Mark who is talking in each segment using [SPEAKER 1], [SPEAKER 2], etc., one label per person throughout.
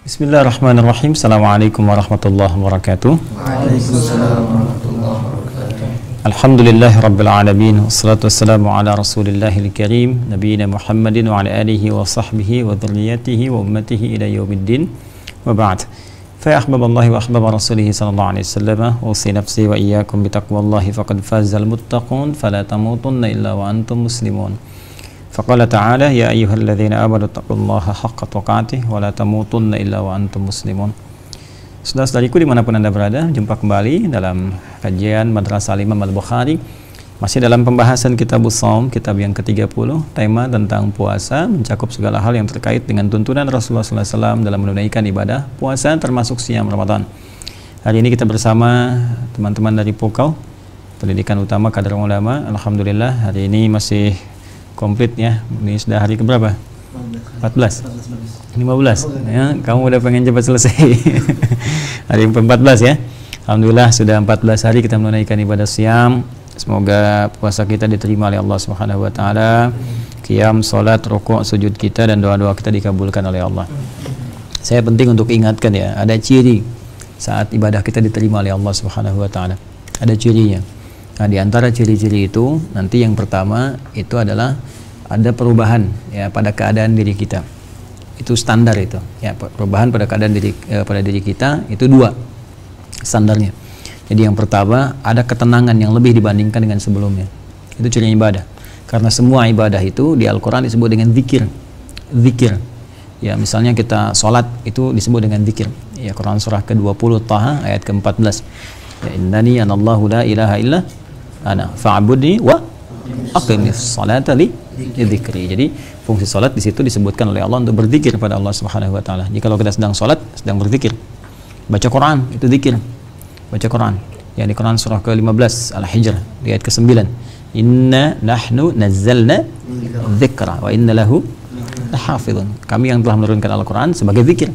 [SPEAKER 1] Bismillahirrahmanirrahim. Assalamualaikum warahmatullahi wabarakatuh.
[SPEAKER 2] Waalaikumsalam warahmatullahi wabarakatuh.
[SPEAKER 1] Alhamdulillahi rabbil alamin. Wassalatu wassalamu ala rasulillahil karim nabiyina Muhammadin wa ala alihi wa sahbihi wa dhurriyyatihi wa ummatihi ila yaumiddin. Wa ba'd. Fa ya ahbaballahi wa ahbaba rasulih sallallahu alaihi wasallam, usi nafsi wa iyyakum bi taqwallahi faqad fazal muttaqun fala tamutunna illa wa antum muslimun. Faqala ta'ala ya ayyuhalladzina amanu taqullaha haqqa tuqatih wa la tamutunna illa wa antum muslimun. Saudara-saudariku dimanapun Anda berada, jumpa kembali dalam kajian Madrasah Imam Al-Bukhari. Masih dalam pembahasan Kitabus Shaum, kitab yang ke-30, tema tentang puasa, mencakup segala hal yang terkait dengan tuntunan Rasulullah SAW dalam menunaikan ibadah puasa termasuk siam Ramadan. Hari ini kita bersama teman-teman dari Pukau, Pendidikan Utama Kadar Ulama. Alhamdulillah hari ini masih komplit ya. Ini sudah hari keberapa? 14 15 ya, kamu udah pengen cepat selesai. Hari ke-14 ya. Alhamdulillah sudah 14 hari kita menunaikan ibadah siam. Semoga puasa kita diterima oleh Allah Subhanahu wa taala. Qiyam, salat, rukuk, sujud kita dan doa-doa kita dikabulkan oleh Allah. Saya penting untuk ingatkan ya, ada ciri saat ibadah kita diterima oleh Allah Subhanahu wa taala. Ada cirinya. Nah, di antara ciri-ciri itu nanti yang pertama itu adalah ada perubahan ya pada keadaan diri kita. Itu standar itu. Ya, perubahan pada keadaan pada diri kita itu dua standarnya. Jadi yang pertama ada ketenangan yang lebih dibandingkan dengan sebelumnya. Itu ciri ibadah. Karena semua ibadah itu di Al-Qur'an disebut dengan zikir. Zikir. Ya, misalnya kita sholat itu disebut dengan zikir. Ya, Quran surah ke-20 Taha ayat ke-14. Ya, innani anallahu la ilaha illa ana fa'budni wa aqimis salata li dzikri. Jadi fungsi salat di situ disebutkan oleh Allah untuk berzikir kepada Allah Subhanahu wa taala. Jadi kalau kita sedang salat, sedang berzikir. Baca Quran itu zikir. Baca Quran. Ya, di Quran surah ke-15 Al-Hijr di ayat ke-9. Inna nahnu nazzalna dzikra wa inna lahu lahafizun. Kami yang telah menurunkan Al-Quran sebagai zikir.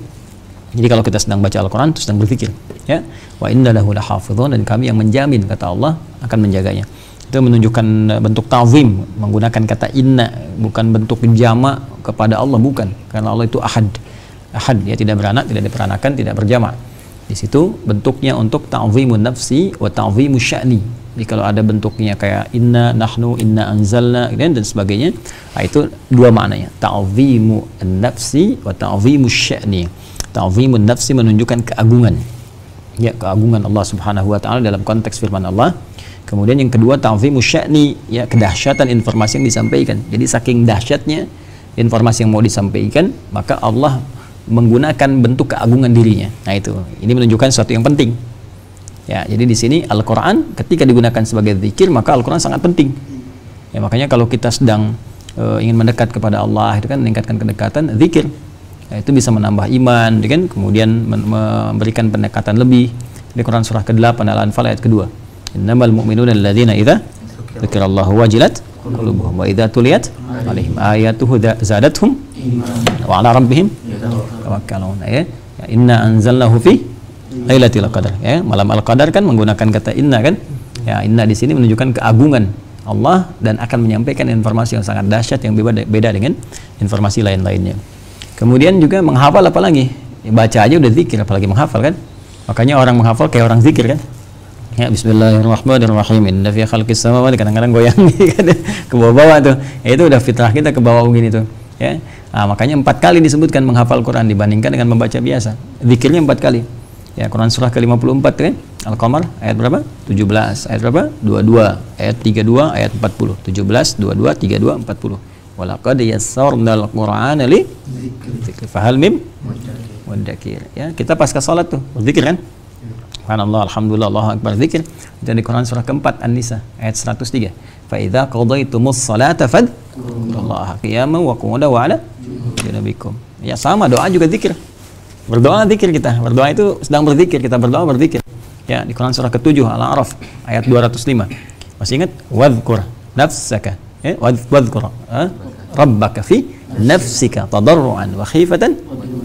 [SPEAKER 1] Jadi kalau kita sedang baca Al-Quran itu sedang berzikir, ya. Wa inna lahu lahafizun, dan kami yang menjamin, kata Allah, akan menjaganya. Itu menunjukkan bentuk ta'zim, menggunakan kata inna, bukan bentuk jama' kepada Allah, bukan. Karena Allah itu ahad. Ahad, dia tidak beranak, tidak diperanakan, tidak berjama'. Di situ bentuknya untuk ta'zimun nafsi wa ta'zimu sya'ni. Jadi kalau ada bentuknya kayak inna, nahnu, inna anzalna dan sebagainya, nah itu dua maknanya. Ta'zimu nafsi wa ta'zimu sya'ni. Ta'zimun nafsi menunjukkan keagungan. Ya, keagungan Allah Subhanahu wa taala dalam konteks firman Allah. Kemudian yang kedua ta'zimu sya'ni, ya, kedahsyatan informasi yang disampaikan. Jadi saking dahsyatnya informasi yang mau disampaikan, maka Allah menggunakan bentuk keagungan dirinya. Nah, itu. Ini menunjukkan sesuatu yang penting. Ya, jadi di sini Al-Qur'an ketika digunakan sebagai zikir, maka Al-Qur'an sangat penting. Ya, makanya kalau kita sedang ingin mendekat kepada Allah, itu kan meningkatkan kedekatan, zikir. Nah, itu bisa menambah iman, kan? Kemudian memberikan pendekatan lebih. Di Quran surah ke-8 Al-Anfal ayat kedua. Innamal mu'minuna alladzina idza dzikirallahu wajilat qulubuhum wa idza tuliyat alaihim ayatuhu zadatuhum wa ala rabbihim tawakkalun. Ya, inna anzalnahu fi lailatul qadar. Ya, malam al-qadar kan menggunakan kata inna, kan? Ya, inna di sini menunjukkan keagungan Allah dan akan menyampaikan informasi yang sangat dahsyat yang beda dengan informasi lain-lainnya. Kemudian juga menghafal, apalagi ya, baca aja udah zikir, apalagi menghafal, kan? Makanya orang menghafal kayak orang zikir, kan? Ya, bismillahirrahmanirrahim. Inna fi khalqis samawati, kadang-kadang goyang kan, ke bawah-bawah tuh. Ya, itu udah fitrah kita ke bawah begini tuh, ya. Nah, makanya 4 kali disebutkan menghafal Quran dibandingkan dengan membaca biasa. Zikirnya 4 kali. Ya, Quran surah ke-54 kan? Al-Qamar ayat berapa? 17. Ayat berapa? 22. Ayat 32, ayat 40. 17, 22, 32, 40. Walaqad yassarnal Qur'ana li dzikri fahal mim mudzakir. Ya, kita pasca salat tuh berzikir, kan? Subhanallah, alhamdulillah, Allahu akbar, zikir. Dan di Quran surah ke-4 An-Nisa ayat 103. Fa idza qadaytumus salata fadhkurullaha qiyaman wa qu'udan wa 'ala junubikum. Ya, sama, doa juga zikir. Berdoa zikir kita. Berdoa itu sedang berzikir, kita berdoa berzikir. Ya, di Quran surah ke-7 Al-A'raf ayat 205. Masih ingat? Wadhkur nafsaka. Ya, wadhkur rabbaka fi nafsika tadarruan wa khifatan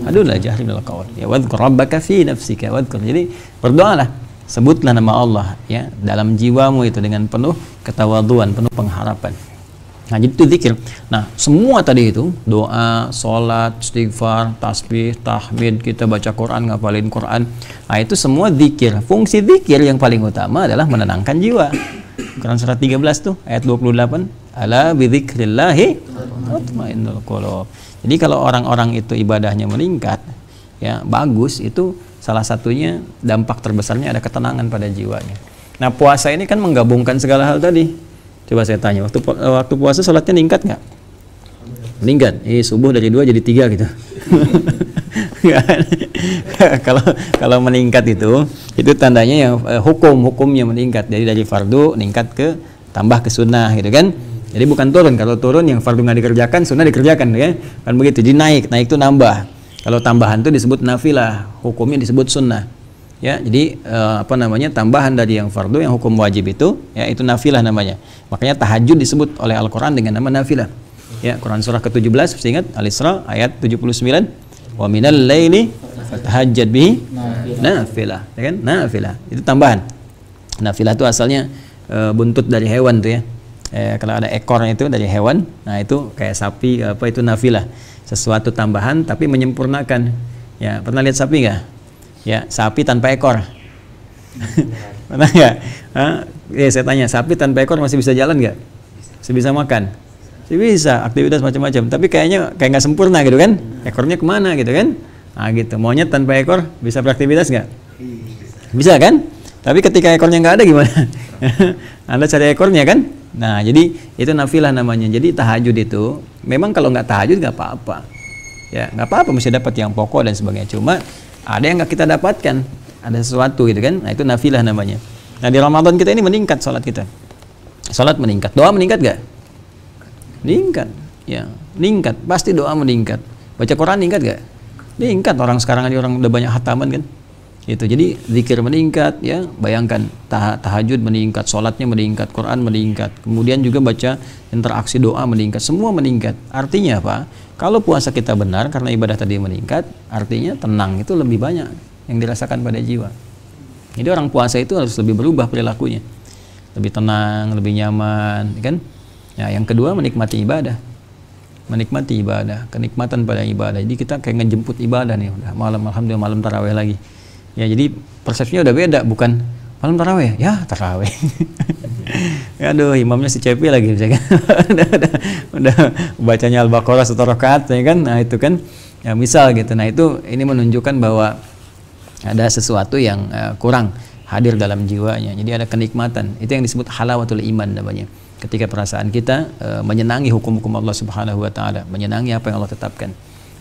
[SPEAKER 1] adula jahri minal qaul. Ya, wadhkur rabbaka fi nafsika, wadhkur. Jadi berdoalah, sebutlah nama Allah, ya, dalam jiwamu itu dengan penuh ketawaduan, penuh pengharapan. Nah, jadi itu zikir. Nah, semua tadi itu doa, sholat, istighfar, tasbih, tahmid, kita baca Quran, ngapalin Quran. Nah, itu semua zikir. Fungsi zikir yang paling utama adalah menenangkan jiwa. Quran surat 13 tuh ayat 28, ala bidzikrillahi tatmainnul qulub. Jadi kalau orang-orang itu ibadahnya meningkat, ya bagus, itu salah satunya dampak terbesarnya ada ketenangan pada jiwanya. Nah, puasa ini kan menggabungkan segala hal tadi. Coba saya tanya, waktu puasa sholatnya meningkat nggak? Meningkat. Subuh dari 2 jadi 3 gitu. kalau meningkat itu tandanya yang hukumnya meningkat. Jadi dari fardu meningkat ke tambah ke sunnah gitu kan. Jadi bukan turun. Kalau turun yang fardu nggak dikerjakan, sunnah dikerjakan ya. Kan begitu. Jadi naik itu nambah. Kalau tambahan itu disebut nafilah, hukumnya disebut sunnah. Ya, jadi tambahan dari yang fardu, yang hukum wajib itu, ya itu nafilah namanya. Makanya tahajud disebut oleh Al-Quran dengan nama nafilah. Ya, Quran surah ke-17, mesti ingat Al-Isra ayat 79. Wa minal laili fatahajjad bihi nafilah, ya kan? Nafilah. Itu tambahan. Nafilah itu asalnya buntut dari hewan tuh ya. Kalau ada ekornya itu dari hewan, nah itu kayak sapi itu nafilah. Sesuatu tambahan tapi menyempurnakan. Ya, pernah lihat sapi nggak? Ya, sapi tanpa ekor. Pernah nggak? Saya tanya, sapi tanpa ekor masih bisa jalan nggak? Masih bisa makan? Masih bisa, aktivitas macam-macam. Tapi kayaknya kayak nggak sempurna gitu kan? Ekornya kemana gitu kan? Nah gitu, monyet tanpa ekor bisa beraktivitas nggak? Bisa kan? Tapi ketika ekornya nggak ada gimana? Anda cari ekornya kan? Nah, jadi itu nafilah namanya. Jadi tahajud itu, memang kalau nggak tahajud nggak apa-apa. Ya, nggak apa-apa, mesti dapat yang pokok dan sebagainya. Cuma ada yang nggak kita dapatkan, ada sesuatu gitu kan. Nah, itu nafilah namanya. Nah, di Ramadan kita ini meningkat sholat kita. Sholat meningkat, doa meningkat nggak? Meningkat, ya meningkat. Pasti doa meningkat. Baca Quran meningkat nggak? Meningkat. Orang sekarang aja orang udah banyak hataman kan. Itu jadi zikir meningkat ya. Bayangkan tahajud meningkat, sholatnya meningkat, Quran meningkat. Kemudian juga baca interaksi doa meningkat, semua meningkat. Artinya apa? Kalau puasa kita benar karena ibadah tadi meningkat, artinya tenang itu lebih banyak yang dirasakan pada jiwa. Jadi orang puasa itu harus lebih berubah perilakunya. Lebih tenang, lebih nyaman, kan? Ya, yang kedua menikmati ibadah. Menikmati ibadah, kenikmatan pada ibadah. Jadi kita kayak ngejemput ibadah nih, udah malam, alhamdulillah malam tarawih lagi. Ya, jadi persepsinya udah beda, bukan malam tarawih, ya tarawih. Aduh, imamnya si Cepi lagi misalkan. udah bacanya Al-Baqarah 1 rakaat ya kan. Nah, itu kan ya misal gitu. Nah, itu ini menunjukkan bahwa ada sesuatu yang kurang hadir dalam jiwanya. Jadi ada kenikmatan. Itu yang disebut halawatul iman namanya. Ketika perasaan kita menyenangi hukum-hukum Allah Subhanahu wa taala, menyenangi apa yang Allah tetapkan.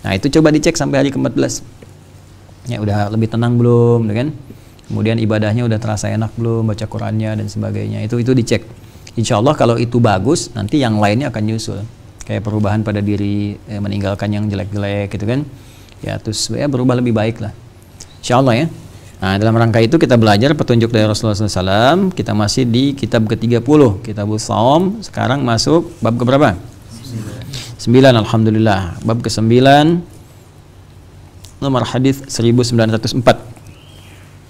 [SPEAKER 1] Nah, itu coba dicek sampai hari ke-14. Ya, udah lebih tenang belum, kan? Kemudian ibadahnya udah terasa enak belum, baca Qurannya dan sebagainya. Itu dicek. Insya Allah kalau itu bagus, nanti yang lainnya akan nyusul. Kayak perubahan pada diri, meninggalkan yang jelek-jelek gitu kan. Ya, terus ya berubah lebih baik lah. Insya Allah ya. Nah, dalam rangka itu kita belajar petunjuk dari Rasulullah SAW. Kita masih di kitab ke-30, Kitabus Shaum. Sekarang masuk bab ke berapa? 9, alhamdulillah. Bab ke-9, nomor hadis 1904.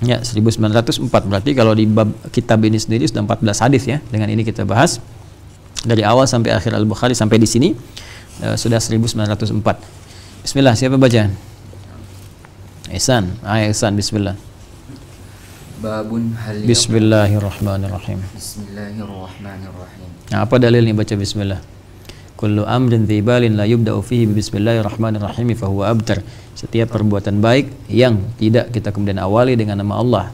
[SPEAKER 1] Ya, 1904. Berarti kalau di bab kitab ini sendiri sudah 14 hadis ya. Dengan ini kita bahas dari awal sampai akhir Al-Bukhari sampai di sini sudah 1904. Bismillah, siapa baca? Ihsan. Ihsan, bismillah.
[SPEAKER 2] Babun hal
[SPEAKER 1] Bismillahirrahmanirrahim.
[SPEAKER 2] Bismillahirrahmanirrahim.
[SPEAKER 1] Nah, apa dalilnya baca bismillah? Kullu amrin dzibalin la yubda'u fihi bismillahirrahmanirrahim fa huwa abtar. Setiap perbuatan baik yang tidak kita kemudian awali dengan nama Allah,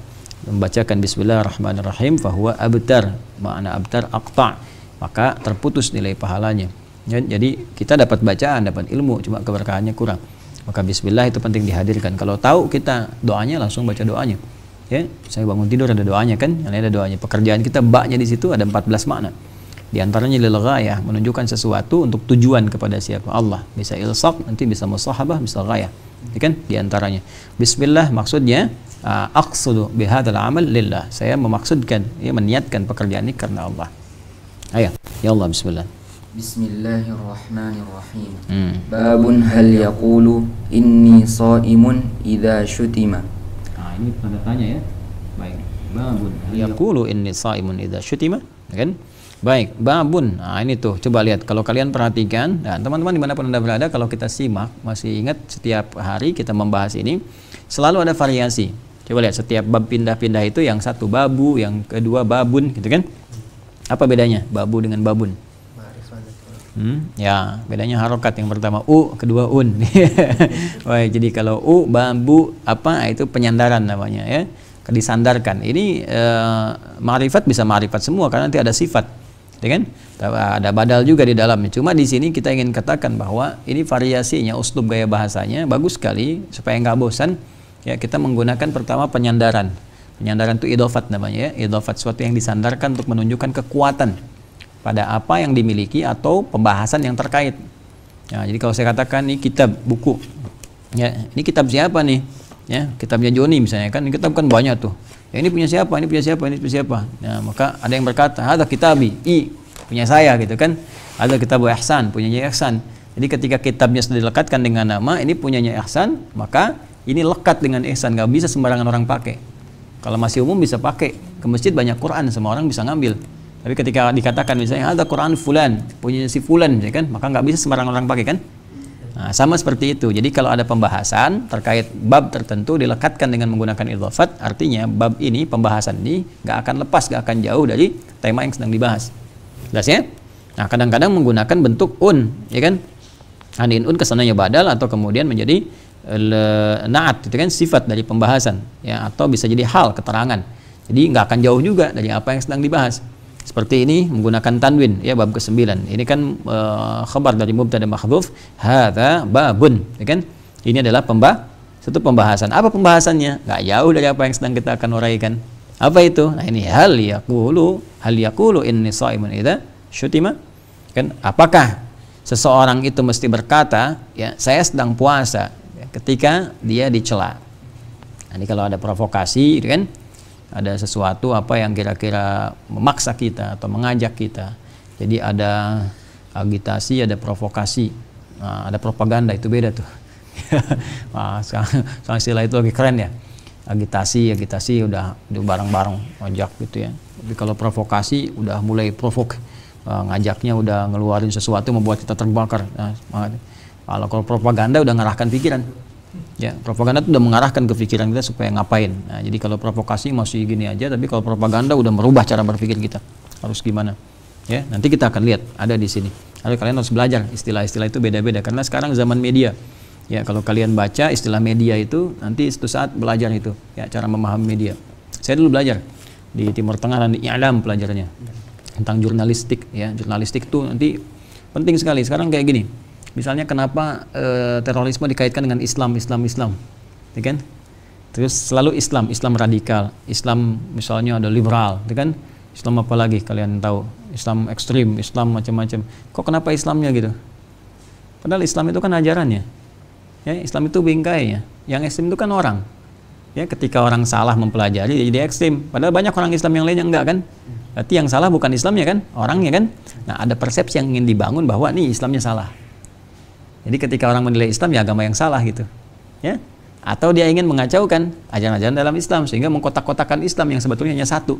[SPEAKER 1] membacakan bismillahirrahmanirrahim fa huwa abtar. Makna abtar aqta', maka terputus nilai pahalanya. Ya, jadi kita dapat bacaan, dapat ilmu, cuma keberkahannya kurang. Maka bismillah itu penting dihadirkan. Kalau tahu kita doanya langsung baca doanya. Ya, saya bangun tidur ada doanya kan? Yang ada doanya. Pekerjaan kita baknya di situ ada 14 makna. Di antaranya lil ghayah, menunjukkan sesuatu untuk tujuan kepada siapa? Allah. Bisa ilsaq, nanti bisa musahabah, bisa ghayah. Ya kan? Di antaranya. Bismillah maksudnya aqsudu bihadzal amal lillah. Saya memaksudkan, ya meniatkan pekerjaan ini karena Allah. Ayo, ya Allah bismillah.
[SPEAKER 2] Bismillahirrahmanirrahim. Babun hal yaqulu inni shaimun idza syutima.
[SPEAKER 1] Ini tanda tanya ya. Baik. Babun hal yaqulu inni shaimun idza syutima, kan? Baik, babun. Nah, ini tuh, coba lihat. Kalau kalian perhatikan, dan teman-teman dimanapun Anda berada, kalau kita simak, masih ingat setiap hari kita membahas ini, selalu ada variasi. Coba lihat, setiap bab pindah-pindah itu, yang satu babu, yang kedua babun, gitu kan? Apa bedanya babu dengan babun? Ya, bedanya harokat. Yang pertama u, kedua un. Baik, jadi kalau u, babu, apa itu penyandaran namanya ya, disandarkan. Ini ma'rifat bisa ma'rifat semua karena nanti ada sifat. Ya kan? Ada badal juga di dalamnya. Cuma di sini kita ingin katakan bahwa ini variasinya, uslub gaya bahasanya bagus sekali supaya nggak bosan. Ya, kita menggunakan pertama penyandaran. Penyandaran itu idhofat namanya ya. Idhofat, sesuatu yang disandarkan untuk menunjukkan kekuatan pada apa yang dimiliki atau pembahasan yang terkait. Ya, jadi kalau saya katakan ini kitab buku. Ya, ini kitab siapa nih? Ya, kitabnya Joni misalnya kan. Ini kitab kan banyak tuh. Ya, ini punya siapa, ini punya siapa, ini punya siapa. Nah, maka ada yang berkata, ada kitabi, punya saya gitu kan. Ada kitabu Ihsan, punyanya Ihsan. Jadi ketika kitabnya sudah dilekatkan dengan nama, ini punyanya Ihsan, maka ini lekat dengan Ihsan, nggak bisa sembarangan orang pakai. Kalau masih umum bisa pakai. Ke masjid banyak Quran, semua orang bisa ngambil. Tapi ketika dikatakan misalnya ada Quran fulan, punyanya si fulan, ya kan, maka nggak bisa sembarangan orang pakai kan. Nah, sama seperti itu. Jadi kalau ada pembahasan terkait bab tertentu dilekatkan dengan menggunakan idhofat, artinya bab ini, pembahasan ini nggak akan lepas, nggak akan jauh dari tema yang sedang dibahas. Jelas ya? Nah, kadang-kadang menggunakan bentuk un, ya kan? Anin un kesananya badal atau kemudian menjadi naat, itu kan sifat dari pembahasan, ya, atau bisa jadi hal, keterangan. Jadi nggak akan jauh juga dari apa yang sedang dibahas. Seperti ini menggunakan tanwin ya, bab ke-9. Ini kan khabar dari mubtada mahdhuf, hadza babun, ya kan? Ini adalah satu pembahasan. Apa pembahasannya? Enggak jauh dari apa yang sedang kita akan uraikan. Apa itu? Nah, ini hal yaqulu inni shaimun idza syutima. Kan apakah seseorang itu mesti berkata, ya, saya sedang puasa ya, ketika dia dicela. Nah, ini kalau ada provokasi, gitu kan? Ada sesuatu apa yang kira-kira memaksa kita atau mengajak kita. Jadi ada agitasi, ada provokasi, nah, ada propaganda, itu beda tuh. Nah, sekarang istilah itu lagi keren ya. Agitasi udah bareng-bareng ngajak gitu ya. Tapi kalau provokasi udah mulai provok, ngajaknya udah ngeluarin sesuatu membuat kita terbakar. Nah, kalau propaganda udah ngarahkan pikiran. Ya, propaganda itu udah mengarahkan ke pikiran kita supaya ngapain. Nah, jadi kalau provokasi masih gini aja, tapi kalau propaganda udah merubah cara berpikir kita. Harus gimana? Ya, nanti kita akan lihat ada di sini. Lalu kalian harus belajar istilah-istilah itu beda-beda karena sekarang zaman media. Ya, kalau kalian baca istilah media itu nanti suatu saat belajar itu, ya, cara memahami media. Saya dulu belajar di Timur Tengah dan di I'lam pelajarannya tentang jurnalistik, ya. Jurnalistik itu nanti penting sekali. Sekarang kayak gini. Misalnya kenapa terorisme dikaitkan dengan Islam, ya kan? Terus selalu Islam radikal, Islam misalnya ada liberal, ya kan? Islam apa lagi kalian tahu? Islam ekstrim, Islam macam-macam. Kok kenapa Islamnya gitu? Padahal Islam itu kan ajarannya. Ya, Islam itu bingkainya. Yang ekstrim itu kan orang. Ya, ketika orang salah mempelajari jadi ekstrim. Padahal banyak orang Islam yang lain yang enggak kan? Berarti yang salah bukan Islamnya kan? Orangnya kan? Nah, ada persepsi yang ingin dibangun bahwa nih Islamnya salah. Jadi ketika orang menilai Islam ya agama yang salah gitu, ya. Atau dia ingin mengacaukan ajaran-ajaran dalam Islam sehingga mengkotak-kotakan Islam yang sebetulnya hanya satu,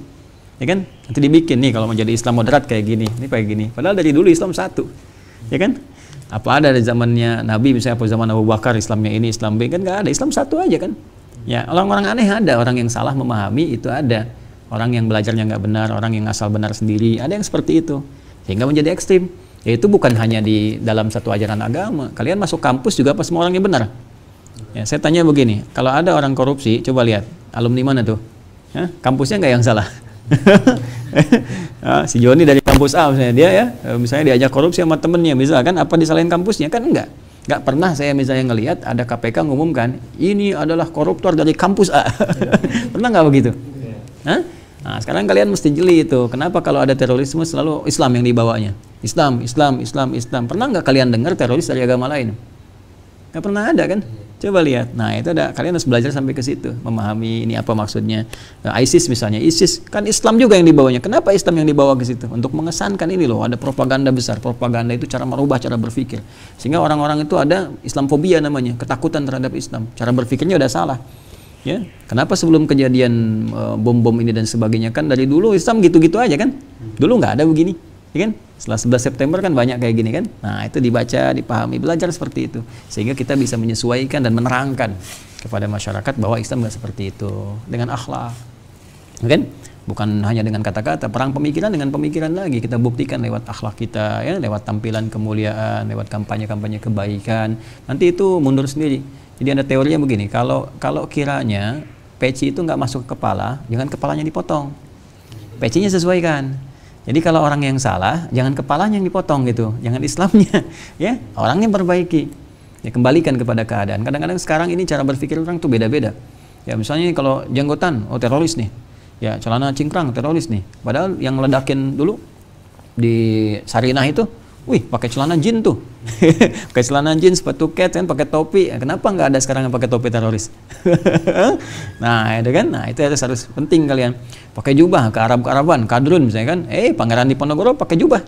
[SPEAKER 1] ya kan? Nanti dibikin nih kalau menjadi Islam moderat kayak gini, ini kayak gini. Padahal dari dulu Islam satu, ya kan? Apa ada di zamannya Nabi misalnya apa zaman Abu Bakar Islamnya ini Islam B, kan nggak ada, Islam satu aja kan? Ya, orang-orang aneh ada, orang yang salah memahami itu ada, orang yang belajarnya nggak benar, orang yang asal benar sendiri, ada yang seperti itu sehingga menjadi ekstrim. Ya, itu bukan hanya di dalam satu ajaran agama. Kalian masuk kampus juga apa semua orangnya benar? Ya, saya tanya begini, kalau ada orang korupsi, coba lihat alumni mana tuh? Ya, kampusnya nggak yang salah. Si Joni dari kampus A misalnya, dia ya, misalnya diajak korupsi sama temennya, misalkan apa disalahin kampusnya? Kan nggak pernah saya misalnya ngelihat ada KPK ngumumkan ini adalah koruptor dari kampus A. Pernah nggak begitu? Hah? Nah, sekarang kalian mesti jeli itu. Kenapa kalau ada terorisme selalu Islam yang dibawanya? Islam. Pernah nggak kalian dengar teroris dari agama lain? Nggak pernah ada kan? Coba lihat. Nah, itu ada. Kalian harus belajar sampai ke situ, memahami ini apa maksudnya. Nah, ISIS misalnya, ISIS kan Islam juga yang dibawanya. Kenapa Islam yang dibawa ke situ? Untuk mengesankan ini loh, ada propaganda besar. Propaganda itu cara merubah cara berpikir. Sehingga orang-orang itu ada Islamfobia namanya, ketakutan terhadap Islam. Cara berpikirnya udah salah. Ya, kenapa sebelum kejadian bom-bom ini dan sebagainya kan dari dulu Islam gitu-gitu aja kan? Dulu nggak ada begini. ya kan? Setelah 11 September kan banyak kayak gini kan. Nah, itu dibaca, dipahami, belajar seperti itu. Sehingga kita bisa menyesuaikan dan menerangkan kepada masyarakat bahwa Islam nggak seperti itu. Dengan akhlak. Ya kan? Bukan hanya dengan kata-kata, perang pemikiran dengan pemikiran lagi. Kita buktikan lewat akhlak kita, ya, lewat tampilan kemuliaan, lewat kampanye-kampanye kebaikan. Nanti itu mundur sendiri. Jadi ada teorinya begini, kalau kiranya peci itu nggak masuk ke kepala, jangan kepalanya dipotong. Pecinya sesuaikan. Jadi kalau orang yang salah, jangan kepalanya yang dipotong gitu, jangan Islamnya, ya, orangnya perbaiki, ya, kembalikan kepada keadaan. Kadang-kadang sekarang ini cara berpikir orang tuh beda-beda. Ya misalnya kalau jenggotan, oh teroris nih, ya celana cingkrang teroris nih. Padahal yang ledakin dulu di Sarinah itu, wih pakai celana jin tuh, pakai celana jin, sepatu cat kan, pakai topi. Kenapa nggak ada sekarang yang pakai topi teroris? Nah itu kan, nah itu harus penting kalian. Pakai jubah ke Arab-Araban, kadrun misalnya kan, pangeran Diponegoro pakai jubah.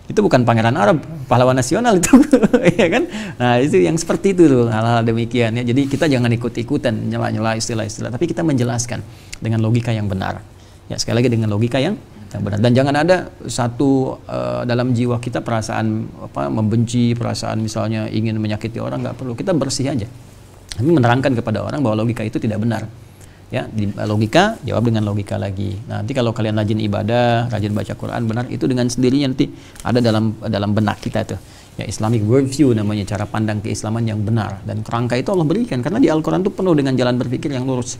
[SPEAKER 1] Itu bukan pangeran Arab, pahlawan nasional itu, ya kan? Nah itu yang seperti itu tuh, hal-hal demikian ya. Jadi kita jangan ikut-ikutan nyela-nyela istilah-istilah, tapi kita menjelaskan dengan logika yang benar. Ya sekali lagi dengan logika yang benar. Dan jangan ada satu dalam jiwa kita perasaan membenci, perasaan misalnya ingin menyakiti orang, nggak perlu. Kita bersih aja. Tapi menerangkan kepada orang bahwa logika itu tidak benar. Ya, logika jawab dengan logika lagi. Nah, nanti kalau kalian rajin ibadah, rajin baca Quran, benar itu dengan sendirinya nanti ada dalam benak kita tuh. Ya, Islamic worldview namanya, cara pandang keislaman yang benar, dan kerangka itu Allah berikan karena di Al-Qur'an itu penuh dengan jalan berpikir yang lurus.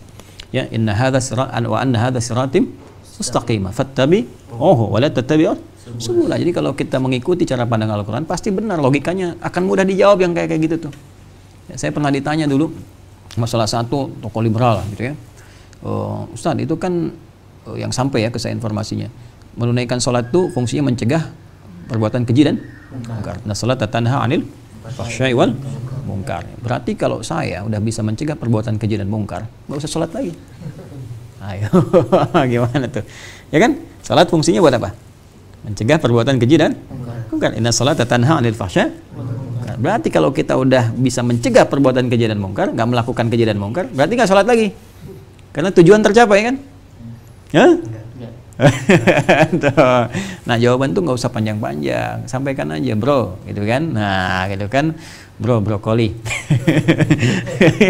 [SPEAKER 1] Ya, inna hadza siratan wa anna hadza siratim mustaqimah fattabi'uhu wa la tattabi'us subula. Jadi kalau kita mengikuti cara pandang Al-Qur'an pasti benar, logikanya akan mudah dijawab yang kayak gitu tuh. Ya, saya pernah ditanya dulu masalah satu tokoh liberal gitu ya. Ustadz itu kan yang sampai ya ke saya informasinya, menunaikan sholat itu fungsinya mencegah perbuatan keji dan munkar. Nah, sholat tanha 'anil fahsya'i wal munkar. Berarti kalau saya udah bisa mencegah perbuatan keji dan munkar, nggak usah sholat lagi. Ayo, gimana tuh? Ya kan? Sholat fungsinya buat apa? Mencegah perbuatan keji dan munkar. Inna sholata tanha 'anil fahsya'i. Berarti kalau kita udah bisa mencegah perbuatan keji dan munkar, nggak melakukan keji dan munkar, berarti nggak sholat lagi. Karena tujuan tercapai kan? Hah? Nah jawaban tuh nggak usah panjang-panjang, sampaikan aja bro, gitu kan? Nah gitu kan, brokoli,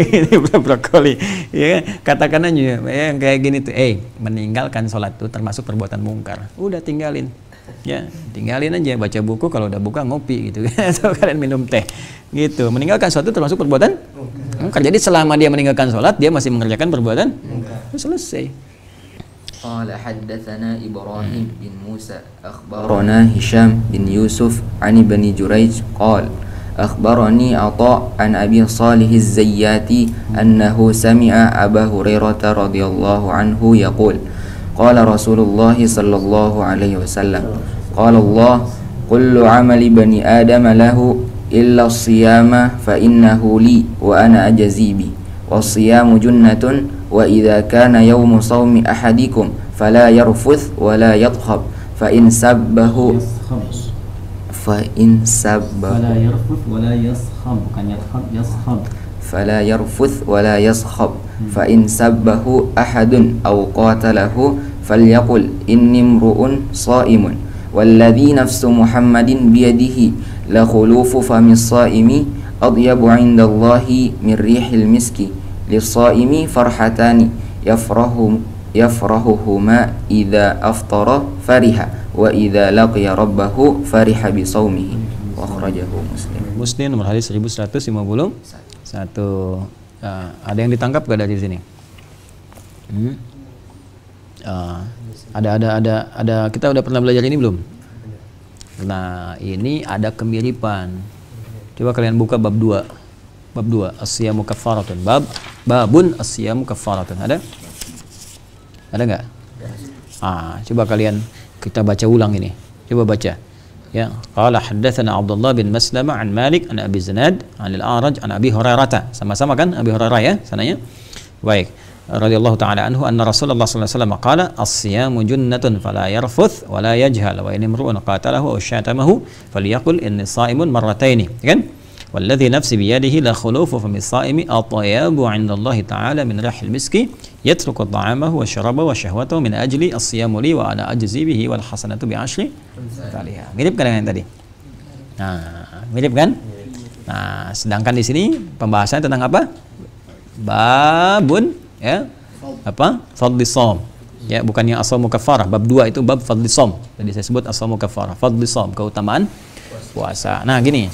[SPEAKER 1] ini brokoli, ya katakan aja yang kayak gini tuh, meninggalkan sholat tuh termasuk perbuatan mungkar, udah tinggalin. Ya, tinggalin aja, baca buku, kalau udah buka ngopi gitu kan, atau kalian minum teh gitu. Meninggalkan sholat itu termasuk perbuatan mungkar. Jadi selama dia meninggalkan sholat, dia masih mengerjakan perbuatan mungkar. Selesai.
[SPEAKER 2] Qala haddatsana Ibrahim bin Musa akhbarana Hisham bin Yusuf an Ibni Jurayj qala akhbarani Atha an Abi Shalih Az-Zayyati annahu sami'a Abu Hurairah radhiyallahu anhu yaqul qala Rasulullah sallallahu alaihi wasallam qala Allah kullu amali bani Adam lahu illa as-siyama fa innahu li wa ana ajzi bi was-siyamu junnatun wa idza kana yawmu sawmi ahadikum fala yarfuth wa la yadhhab fa in sabbahu fala yarfuth wa la yaskhab bukan yashab fala yarfuth wa la yaskhab fa in sabbahu ahadun aw qatalahu falyaqul inni imru'un sha'imun walladhi nafsu Muhammadin biyadihi la khulufu famis sha'imi adyabu 'indallahi min rihil miski lis-sha'imi farhatani yafrahuhuma idza aftara fariha wa idza laqiya rabbahu fariha bi shaumihi wa akhrajahu Muslim
[SPEAKER 1] nomor hadis 1151. Ada yang ditangkap gak dari sini? Ada kita udah pernah belajar ini belum? Nah, ini ada kemiripan. Coba kalian buka bab 2. Bab 2, as-siyamu kaffaratun. Babun as-siyamu kaffaratun. Ada? Ada enggak? Coba kalian kita baca ulang ini. Coba baca. Ya, qala haddatsana Abdullah bin Maslamah an Malik an Abi Zinad an al-A'raj an Abi Hurairah. Sama-sama kan Abi Hurairah ya sananya? Baik. Radhiyallahu ta'ala anhu anna Rasulullah sallallahu alaihi wasallam qala as-siyamu junnatun fala yarfuth wa la yajhal wa in imru'un qatalahu aw syatamahu falyaqul inni sha'imun marrataini. Kan? Walladhi nafsi biyadihi la khulufu famis sha'imi atyabu 'inda Allah ta'ala min rihil miski yatruku ta'amahu wa syarabahu wa syahwatahu min ajli as-siyamu li wa ana ajzi bihi wal hasanatu bi asyri amsalha. Mirip kan dengan yang tadi? Nah, mirip kan? Nah, sedangkan di sini pembahasannya tentang apa? Babun, ya, apa? Fadlis shaum. Ya, bukannya as-shaumu kafarah. Bab 2 itu bab fadlis shaum. Tadi saya sebut as-shaumu kafarah. Fadlis shaum, keutamaan puasa. Nah, gini.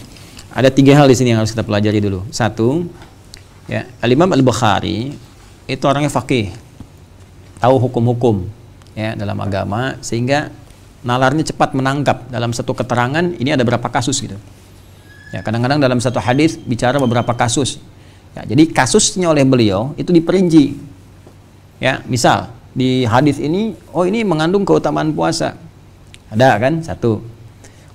[SPEAKER 1] Ada 3 hal di sini yang harus kita pelajari dulu. 1, ya, Al-Imam Al-Bukhari itu orangnya faqih, tahu hukum-hukum ya dalam agama, sehingga nalarnya cepat menangkap dalam satu keterangan ini ada berapa kasus gitu. Ya, kadang-kadang dalam satu hadis bicara beberapa kasus. Ya, jadi kasusnya oleh beliau itu diperinci. Ya, misal di hadis ini, oh ini mengandung keutamaan puasa. Ada kan? 1.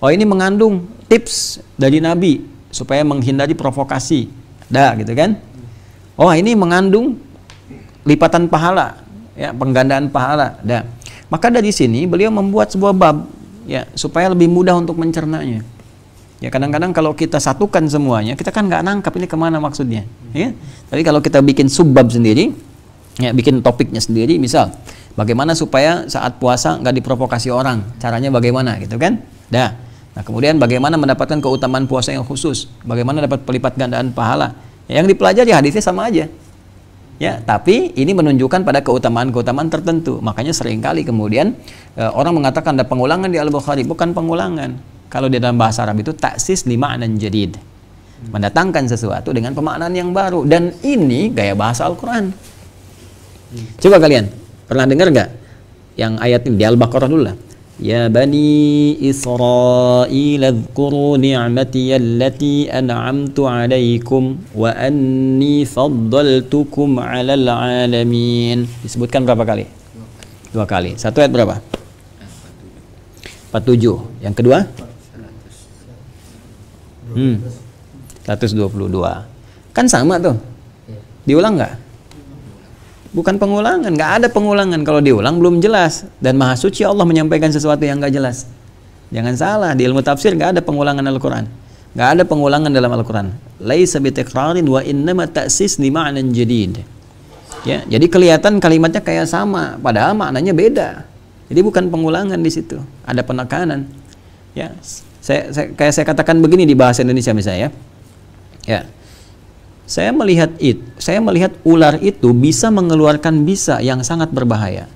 [SPEAKER 1] Oh ini mengandung tips dari Nabi supaya menghindari provokasi. Ada gitu kan? Oh ini mengandung lipatan pahala, ya, penggandaan pahala. Ada. Maka dari sini beliau membuat sebuah bab, ya, supaya lebih mudah untuk mencernanya. Ya, kadang-kadang kalau kita satukan semuanya, kita kan nggak nangkap ini kemana maksudnya. Ya. Tapi kalau kita bikin subbab sendiri, ya, bikin topiknya sendiri, misal bagaimana supaya saat puasa nggak diprovokasi orang, caranya bagaimana, gitu kan? Nah, kemudian bagaimana mendapatkan keutamaan puasa yang khusus, bagaimana dapat pelipat gandaan pahala. Ya, yang dipelajari hadisnya sama aja. Ya, tapi ini menunjukkan pada keutamaan-keutamaan tertentu. Makanya seringkali kemudian orang mengatakan ada pengulangan di Al-Bukhari. Bukan pengulangan. Kalau di dalam bahasa Arab itu taksis li ma'nan jadid. Mendatangkan sesuatu dengan pemaknaan yang baru. Dan ini gaya bahasa Al-Quran. Coba kalian, pernah dengar nggak yang ayat ini di Al-Baqarah dulu lah. Ya bani Israil adhkuru ni'mati allati an'amtu alaikum wa anni faddaltukum 'alal 'alamin. Disebutkan berapa kali? 2 kali. Satu ayat berapa? 47. Yang kedua? 122. Kan sama tuh. Diulang nggak? Bukan pengulangan, nggak ada pengulangan. Kalau diulang belum jelas. Dan Maha Suci Allah menyampaikan sesuatu yang nggak jelas. Jangan salah, di ilmu tafsir nggak ada pengulangan Al-Quran. Nggak ada pengulangan dalam Al-Quran. Laisa bitikrarin wa innama ta'sis li ma'nan jadid. Ya, jadi kelihatan kalimatnya kayak sama, padahal maknanya beda. Jadi bukan pengulangan di situ, ada penekanan. Ya, kayak saya katakan begini di bahasa Indonesia misalnya. Ya. Saya melihat ular itu bisa mengeluarkan bisa yang sangat berbahaya.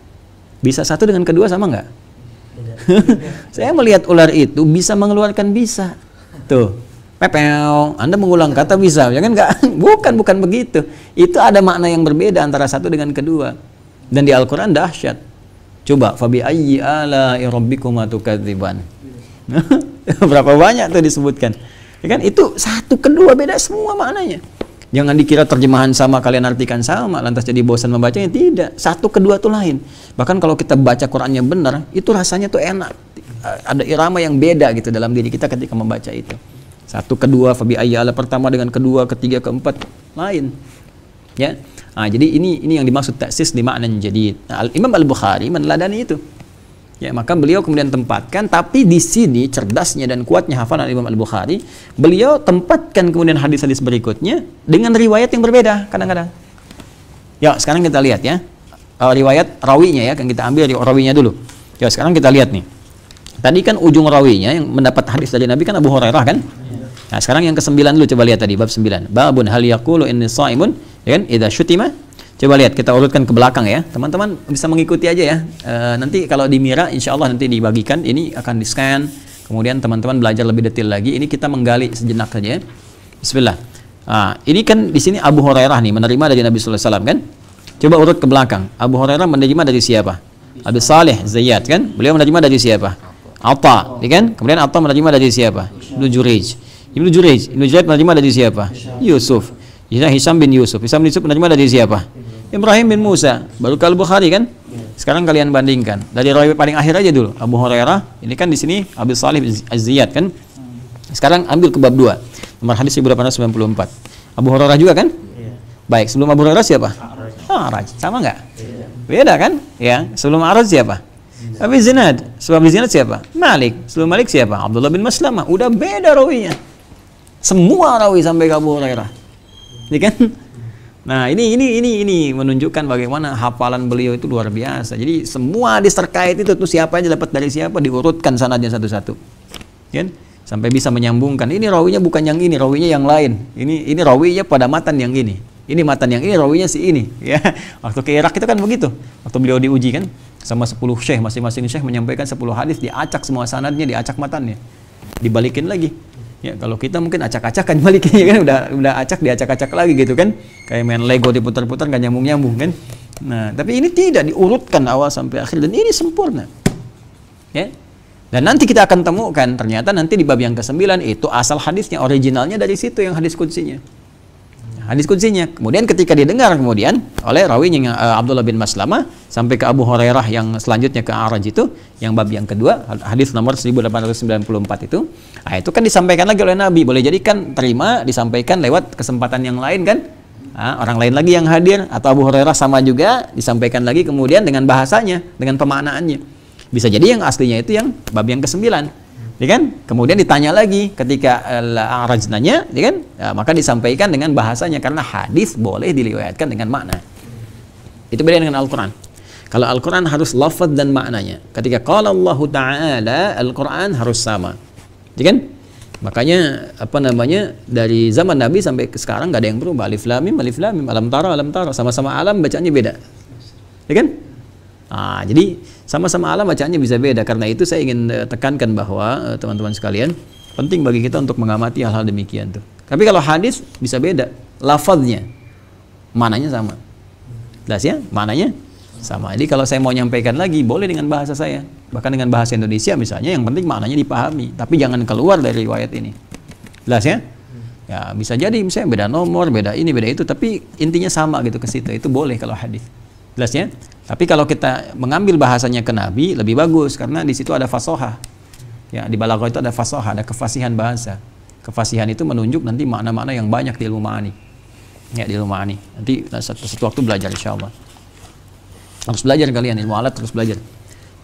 [SPEAKER 1] Bisa satu dengan kedua sama nggak? Saya melihat ular itu bisa mengeluarkan bisa. Tuh, pepeo. Anda mengulang kata bisa, ya kan nggak? Bukan begitu. Itu ada makna yang berbeda antara satu dengan kedua. Dan di Al-Quran dahsyat. Coba, fabi ayyi ala'i rabbikuma tukadziban. Berapa banyak tuh disebutkan? Ya kan? Itu satu kedua beda semua maknanya. Jangan dikira terjemahan sama kalian artikan sama lantas jadi bosan membacanya. Tidak, satu kedua tuh lain. Bahkan kalau kita baca Qurannya benar, itu rasanya tuh enak. Ada irama yang beda gitu dalam diri kita ketika membaca itu. Satu kedua, fabi ayyala pertama dengan kedua, ketiga, keempat lain. Ya. Nah, jadi ini yang dimaksud taksis di ma'nan jadid. Nah, Imam Al-Bukhari meneladani itu. Ya, maka beliau kemudian tempatkan, tapi di sini cerdasnya dan kuatnya hafalan Imam Al-Bukhari, beliau tempatkan kemudian hadis-hadis berikutnya dengan riwayat yang berbeda kadang-kadang. Ya, sekarang kita lihat ya. Riwayat rawinya ya, kan kita ambil rawinya dulu. Ya, sekarang kita lihat nih. Tadi kan ujung rawinya yang mendapat hadis dari Nabi kan Abu Hurairah kan? Nah, sekarang yang ke-9 dulu, coba lihat tadi bab 9. Babun hal yaqulu inni shaimun, ya kan? Idza syutima. Coba lihat, kita urutkan ke belakang ya. Teman-teman bisa mengikuti aja ya. Nanti kalau di Mira, insya Allah nanti dibagikan. Ini akan di-scan. Kemudian teman-teman belajar lebih detail lagi. Ini kita menggali sejenak saja ya. Bismillah. Ini kan di sini Abu Hurairah nih, menerima dari Nabi sallallahu alaihi wasallam kan? Coba urut ke belakang. Abu Hurairah menerima dari siapa? Abi Saleh Zayyad kan? Beliau menerima dari siapa? Atta, kan? Kemudian Atta menerima dari siapa? Ibnu Jurayj. Ibnu Jurayj menerima dari siapa? Yusuf. Hisham bin Yusuf. Hisham bin Yusuf menerima dari siapa? Ibrahim bin Musa. Baru ke Al-Bukhari kan? Sekarang kalian bandingkan. Dari rawi paling akhir aja dulu. Abu Hurairah. Ini kan di sini Abi Salih Az-Ziyad kan? Sekarang ambil ke bab 2. Nomor hadis 1894. Abu Hurairah juga kan? Baik, sebelum Abu Hurairah siapa? A'raj. Sama nggak? Beda kan? Ya. Sebelum A'raj siapa? Abi Zinad. Sebelum Abi Zinad siapa? Malik. Sebelum Malik siapa? Abdullah bin Maslamah. Udah beda rawinya. Semua rawi sampai ke Abu Hurairah. Ini kan? Nah, ini menunjukkan bagaimana hafalan beliau itu luar biasa. Jadi semua hadis terkait itu tuh siapa aja dapat dari siapa diurutkan sanadnya satu-satu. Kan? Sampai bisa menyambungkan. Ini rawinya bukan yang ini, rawinya yang lain. Ini rawinya pada matan yang ini. Ini matan yang ini, rawinya si ini, ya. Waktu ke Irak itu kan begitu. Waktu beliau diuji kan sama 10 syekh, masing-masing syekh menyampaikan 10 hadis, diacak semua sanadnya, diacak matannya. Dibalikin lagi. Ya, kalau kita mungkin acak-acakan balikin ya kan, udah acak diacak-acak lagi gitu kan. Kayak main Lego diputar-putar nggak nyambung-nyambung kan. Nah, tapi ini tidak diurutkan awal sampai akhir dan ini sempurna. Ya. Dan nanti kita akan temukan ternyata nanti di bab yang ke-9 itu asal hadisnya, originalnya dari situ yang hadis qudsinya. Hadis qudsinya. Kemudian ketika didengar kemudian oleh rawinya Abdullah bin Maslamah sampai ke Abu Hurairah yang selanjutnya ke A'raj itu, yang bab yang kedua, hadis nomor 1894 itu. Nah, itu kan disampaikan lagi oleh Nabi, boleh jadi kan terima disampaikan lewat kesempatan yang lain kan? Nah, orang lain lagi yang hadir atau Abu Hurairah sama juga disampaikan lagi kemudian dengan bahasanya, dengan pemaknaannya. Bisa jadi yang aslinya itu yang bab yang ke-9. Ya kan? Kemudian ditanya lagi ketika A'raj nanya, ya kan? Ya, maka disampaikan dengan bahasanya karena hadis boleh diriwayatkan dengan makna. Itu beda dengan Al-Qur'an. Kalau Al-Qur'an harus lafaz dan maknanya. Ketika qala Allah Ta'ala, Al-Qur'an harus sama. Ya kan? Makanya apa namanya? Dari zaman Nabi sampai ke sekarang enggak ada yang berubah. Alif lam mim, alam tara, sama-sama alam bacaannya beda. Ya kan? Nah, jadi sama-sama alam bacaannya bisa beda. Karena itu saya ingin tekankan bahwa teman-teman sekalian, penting bagi kita untuk mengamati hal-hal demikian tuh. Tapi kalau hadis bisa beda, lafaznya, maknanya sama. Jelas ya? Maknanya sama. Jadi kalau saya mau nyampaikan lagi, boleh dengan bahasa saya, bahkan dengan bahasa Indonesia misalnya, yang penting maknanya dipahami. Tapi jangan keluar dari riwayat ini. Jelas ya? Ya bisa jadi misalnya beda nomor, beda ini, beda itu, tapi intinya sama gitu ke situ. Itu boleh kalau hadis. Jelas ya? Tapi kalau kita mengambil bahasanya ke Nabi lebih bagus karena di situ ada fasohah. Ya, di balaghah itu ada fasohah, ada kefasihan bahasa. Kefasihan itu menunjuk nanti makna-makna yang banyak di ilmu ma'ani. Ya, di ilmu ma'ani. Nanti satu waktu belajar insyaallah. Harus belajar kalian ilmu alat, terus belajar.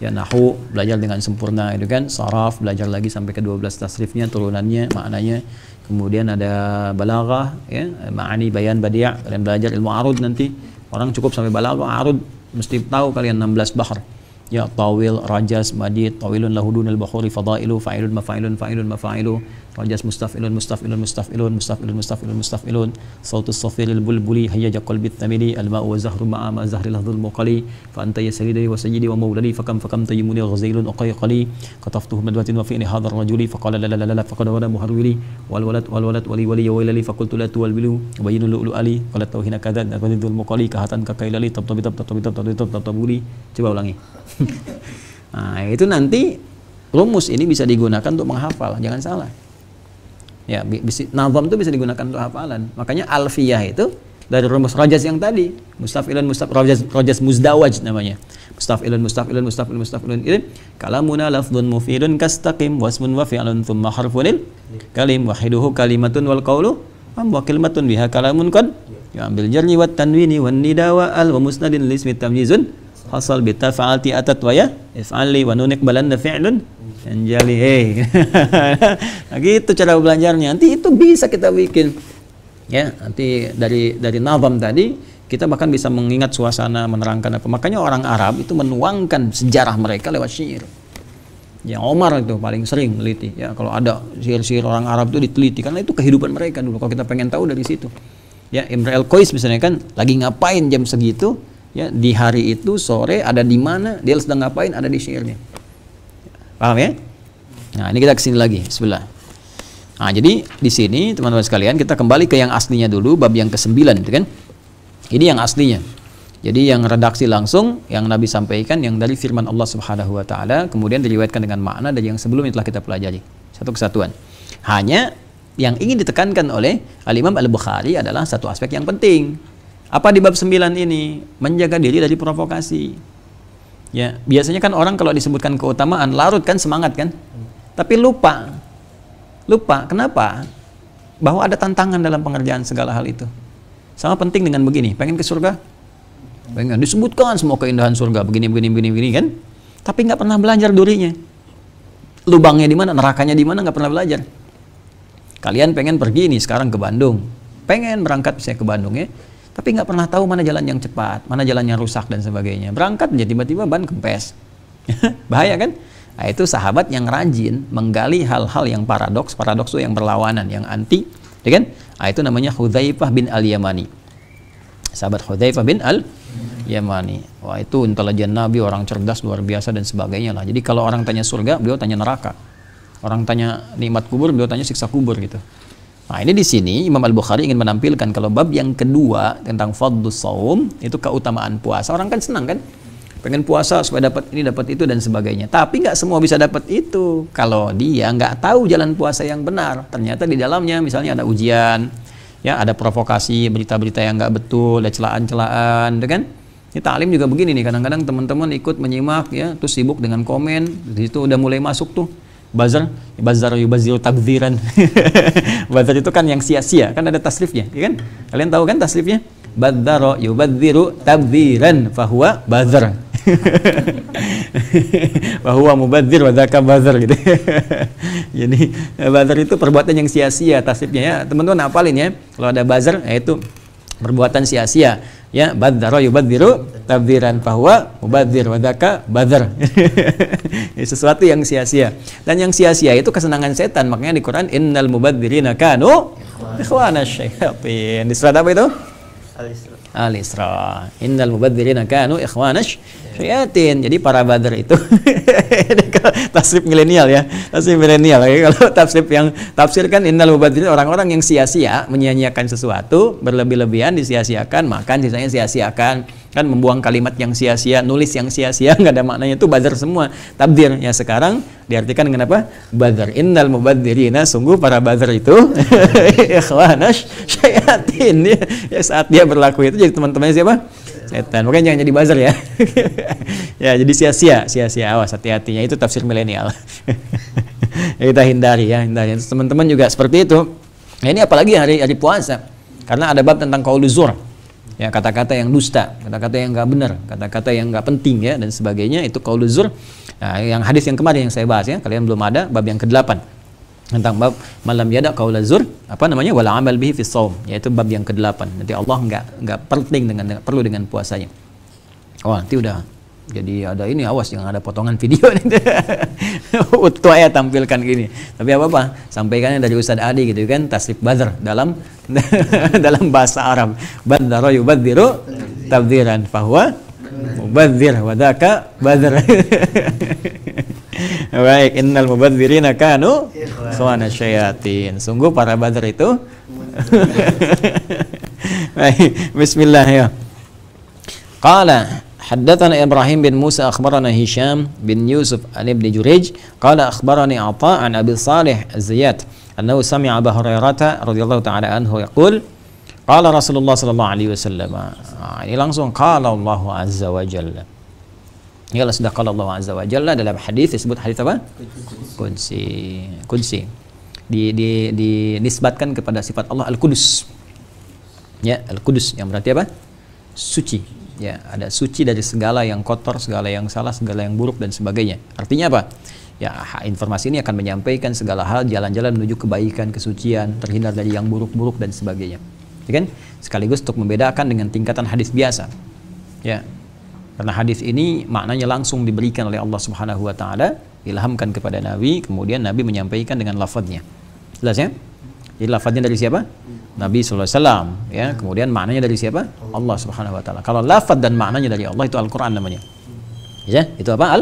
[SPEAKER 1] Ya, nahwu belajar dengan sempurna itu kan, saraf belajar lagi sampai ke 12 tasrifnya, turunannya, maknanya. Kemudian ada balaghah ya, ma'ani, bayan, badi'. Kalian belajar ilmu arud nanti. Orang cukup sampai balaghah, arud mesti tahu kalian 16 bahar. Ya, tawil, rajas, madid, tawilun lahudunal bahuri, fadailu, fa'ilun, mafa'ilun, fa'ilun, mafa'ilu, rajas, mustaf'ilun, mustaf'ilun, mustaf'ilun, mustaf'ilun, mustaf'ilun, mustaf'ilun, sautus safiril bulbuli, hayyaja qalbit tamili, al-ma'u wa zahru ma'a ma zahril hadhul muqali, fa anta ya sayyidi wa sayyidi wa mawladi, fakam tayyimuni ghazailun uqayqali, qataftuhu madwatin wa fi'ni hadhar rajuli, faqala la la la la faqad wala muharwili, wal walad wali wali wa walali, faqultu la tuwalbilu, bayinu lu'lu ali, qala tauhina kadhan, aqadidul muqali, kahatan kakailali, tabtabuli. Coba ulangi. Nah, itu nanti rumus ini bisa digunakan untuk menghafal, jangan salah. Ya, nazam itu bisa digunakan untuk hafalan. Makanya alfiyah itu dari rumus rajas yang tadi, mustafilun, rajas muzdawaj namanya. Mustafilun. Ini kalamuna lafdhun mufidun kastaqim wasmun wa fi'lun thumma harfunil kalim wahiduhu kalimatun wal qawlu wa kalimatun biha kalamun qad ya ambil jarni wat tanwini wan nida wa al wa musnadin lismi tamyizun hasal bita fa'alti atat wa ya if'ali wa nunik balanna fi'lun anjali nah, gitu cara belajarnya. Nanti itu bisa kita bikin ya, nanti dari nazam tadi kita bahkan bisa mengingat suasana, menerangkan apa. Makanya orang Arab itu menuangkan sejarah mereka lewat syair. Ya, Omar itu paling sering meliti ya, kalau ada syair-syair orang Arab itu diteliti karena itu kehidupan mereka dulu. Kalau kita pengen tahu dari situ ya, Imrul Qais misalnya kan lagi ngapain jam segitu ya, di hari itu sore ada di mana, dia sedang ngapain, ada di syairnya. Paham ya? Nah, ini kita kesini lagi. Bismillah. Nah, jadi di sini teman-teman sekalian kita kembali ke yang aslinya dulu, bab yang ke-9 itu kan. Ini yang aslinya. Jadi yang redaksi langsung yang Nabi sampaikan yang dari firman Allah Subhanahu wa taala, kemudian diriwayatkan dengan makna dari yang sebelumnya telah kita pelajari. Satu kesatuan. Hanya yang ingin ditekankan oleh Al-Imam Al-Bukhari adalah satu aspek yang penting. Apa di bab 9 ini? Menjaga diri dari provokasi. Ya, biasanya kan orang kalau disebutkan keutamaan larut kan, semangat kan? Tapi lupa. Kenapa? Bahwa ada tantangan dalam pengerjaan segala hal itu. Sama penting dengan begini, pengen ke surga? Pengen disebutkan semua keindahan surga, begini kan? Tapi nggak pernah belajar durinya. Lubangnya di mana, nerakanya di mana, nggak pernah belajar. Kalian pengen pergi nih sekarang ke Bandung. Pengen berangkat misalnya ke Bandung ya. tapi nggak pernah tahu mana jalan yang cepat, mana jalan yang rusak dan sebagainya. Berangkat aja tiba-tiba ban kempes. Bahaya kan? Nah, itu sahabat yang rajin menggali hal-hal yang paradoks itu yang berlawanan, yang anti, ya kan? Nah, itu namanya Hudzaifah bin Al-Yamani. Sahabat Hudzaifah bin Al-Yamani. Wah, itu intelijen Nabi, orang cerdas luar biasa dan sebagainya lah. Jadi kalau orang tanya surga, beliau tanya neraka. Orang tanya nikmat kubur, beliau tanya siksa kubur gitu. Nah, ini di sini Imam Al-Bukhari ingin menampilkan kalau bab yang kedua tentang fadlus shaum, itu keutamaan puasa. Orang kan senang kan? Pengen puasa supaya dapat ini, dapat itu dan sebagainya. Tapi nggak semua bisa dapat itu kalau dia nggak tahu jalan puasa yang benar. Ternyata di dalamnya misalnya ada ujian, ya ada provokasi, berita-berita yang nggak betul, ada celaan-celaan, kan? Ini taklim juga begini nih. Kadang-kadang teman-teman ikut menyimak, ya, terus sibuk dengan komen. Di situ udah mulai masuk tuh bazar yubaziru tabdziran. Bazar itu kan yang sia-sia, kan ada tasrifnya, ya kan? Kalian tahu kan tasrifnya? Badzara yubadziru tabdziran fahuwa bazar. Fahuwa mubadzir wa dzaka bazar gitu. Jadi bazar itu perbuatan yang sia-sia tasrifnya, ya. Teman-teman hafalin ya. Kalau ada bazar, yaitu perbuatan sia-sia. Ya, badzara yubadziru tabdziran fahuwa mubadzir wa dzaka bazar. Sesuatu yang sia-sia. Dan yang sia-sia itu kesenangan setan. Makanya di Quran innal mubadzirina kanu ikhwanasy syayatin. Di surat apa itu? Al-Isra. Innal mubadzirina kanu ikhwanasy syayatin. Jadi para badar itu tafsir milenial, ya. Tafsir milenial. Kalau tafsir yang tafsirkan innal mubadzirin, orang-orang yang sia-sia menyia-nyiakan sesuatu, berlebih-lebihan disia-siakan, makan sisanya sia-siakan, kan membuang kalimat yang sia-sia, nulis yang sia-sia, nggak ada maknanya, itu bazar semua. Tabdir ya sekarang diartikan dengan apa? Bazar. Innal mubadzirina, sungguh para bazar itu ikhwanasy syayatin. Ya, saat dia berlaku itu jadi teman-temannya siapa? Setan. Makanya jangan jadi bazar, ya. Ya, jadi sia-sia, awas, hati-hatinya, itu tafsir milenial. Ya, kita hindari, ya, hindari. Teman-teman juga seperti itu. Nah, ini apalagi hari puasa. Karena ada bab tentang qauluz zur. Ya, kata-kata yang dusta, kata-kata yang nggak benar, kata-kata yang nggak penting, ya, dan sebagainya, itu qauluz zur. Nah, yang hadis yang kemarin yang saya bahas, ya, kalian belum ada, bab yang ke-8 tentang bab malam yada qauluz zur, apa namanya, wala amal bihi fi shaum, yaitu bab yang ke-8. Nanti Allah nggak perlu dengan puasanya. Oh, nanti udah jadi ada ini, awas jangan ada potongan video nih. Utuh ya tampilkan gini. Tapi apa sampaikannya dari Ustaz Adi gitu kan, tasrif bazar dalam dalam bahasa Arab. Badzara yubadziru tabdziran fahuwa mubadzir wa dzaka bazar. Baik, innal mubadzirina kanu ikhwanasy syayatin. Sungguh para bazar itu. Baik, bismillah, ya. Qala حدثنا إبراهيم بن موسى أخبرنا هشام بن يوسف عن ابن جريج قال أخبرني عطاء عن أبي صالح الزيات أنه سمع أبا هريرة رضي الله تعالى عنه يقول قال رسول الله صلى الله عليه وسلم. Ini langsung قال الله عز وجل. Ini kalau sudah قال الله عز وجل dalam hadis disebut hadis apa? Qudsi. Dinisbatkan kepada sifat Allah Al-Qudus. Ya, Al-Qudus yang berarti apa? Suci. Ya, ada suci dari segala yang kotor, segala yang salah, segala yang buruk dan sebagainya. Artinya apa? Ya, informasi ini akan menyampaikan segala hal, jalan-jalan menuju kebaikan, kesucian, terhindar dari yang buruk-buruk dan sebagainya. Ya kan? Sekaligus untuk membedakan dengan tingkatan hadis biasa. Ya. Karena hadis ini maknanya langsung diberikan oleh Allah Subhanahu wa taala, ilhamkan kepada Nabi, kemudian Nabi menyampaikan dengan lafadznya. Jelas, ya? Jadi lafadznya dari siapa? Nabi sallallahu alaihi wasallam, ya. Kemudian maknanya dari siapa? Allah Subhanahu wa taala. Kalau lafadz dan maknanya dari Allah itu Al-Qur'an namanya. Ya, itu apa?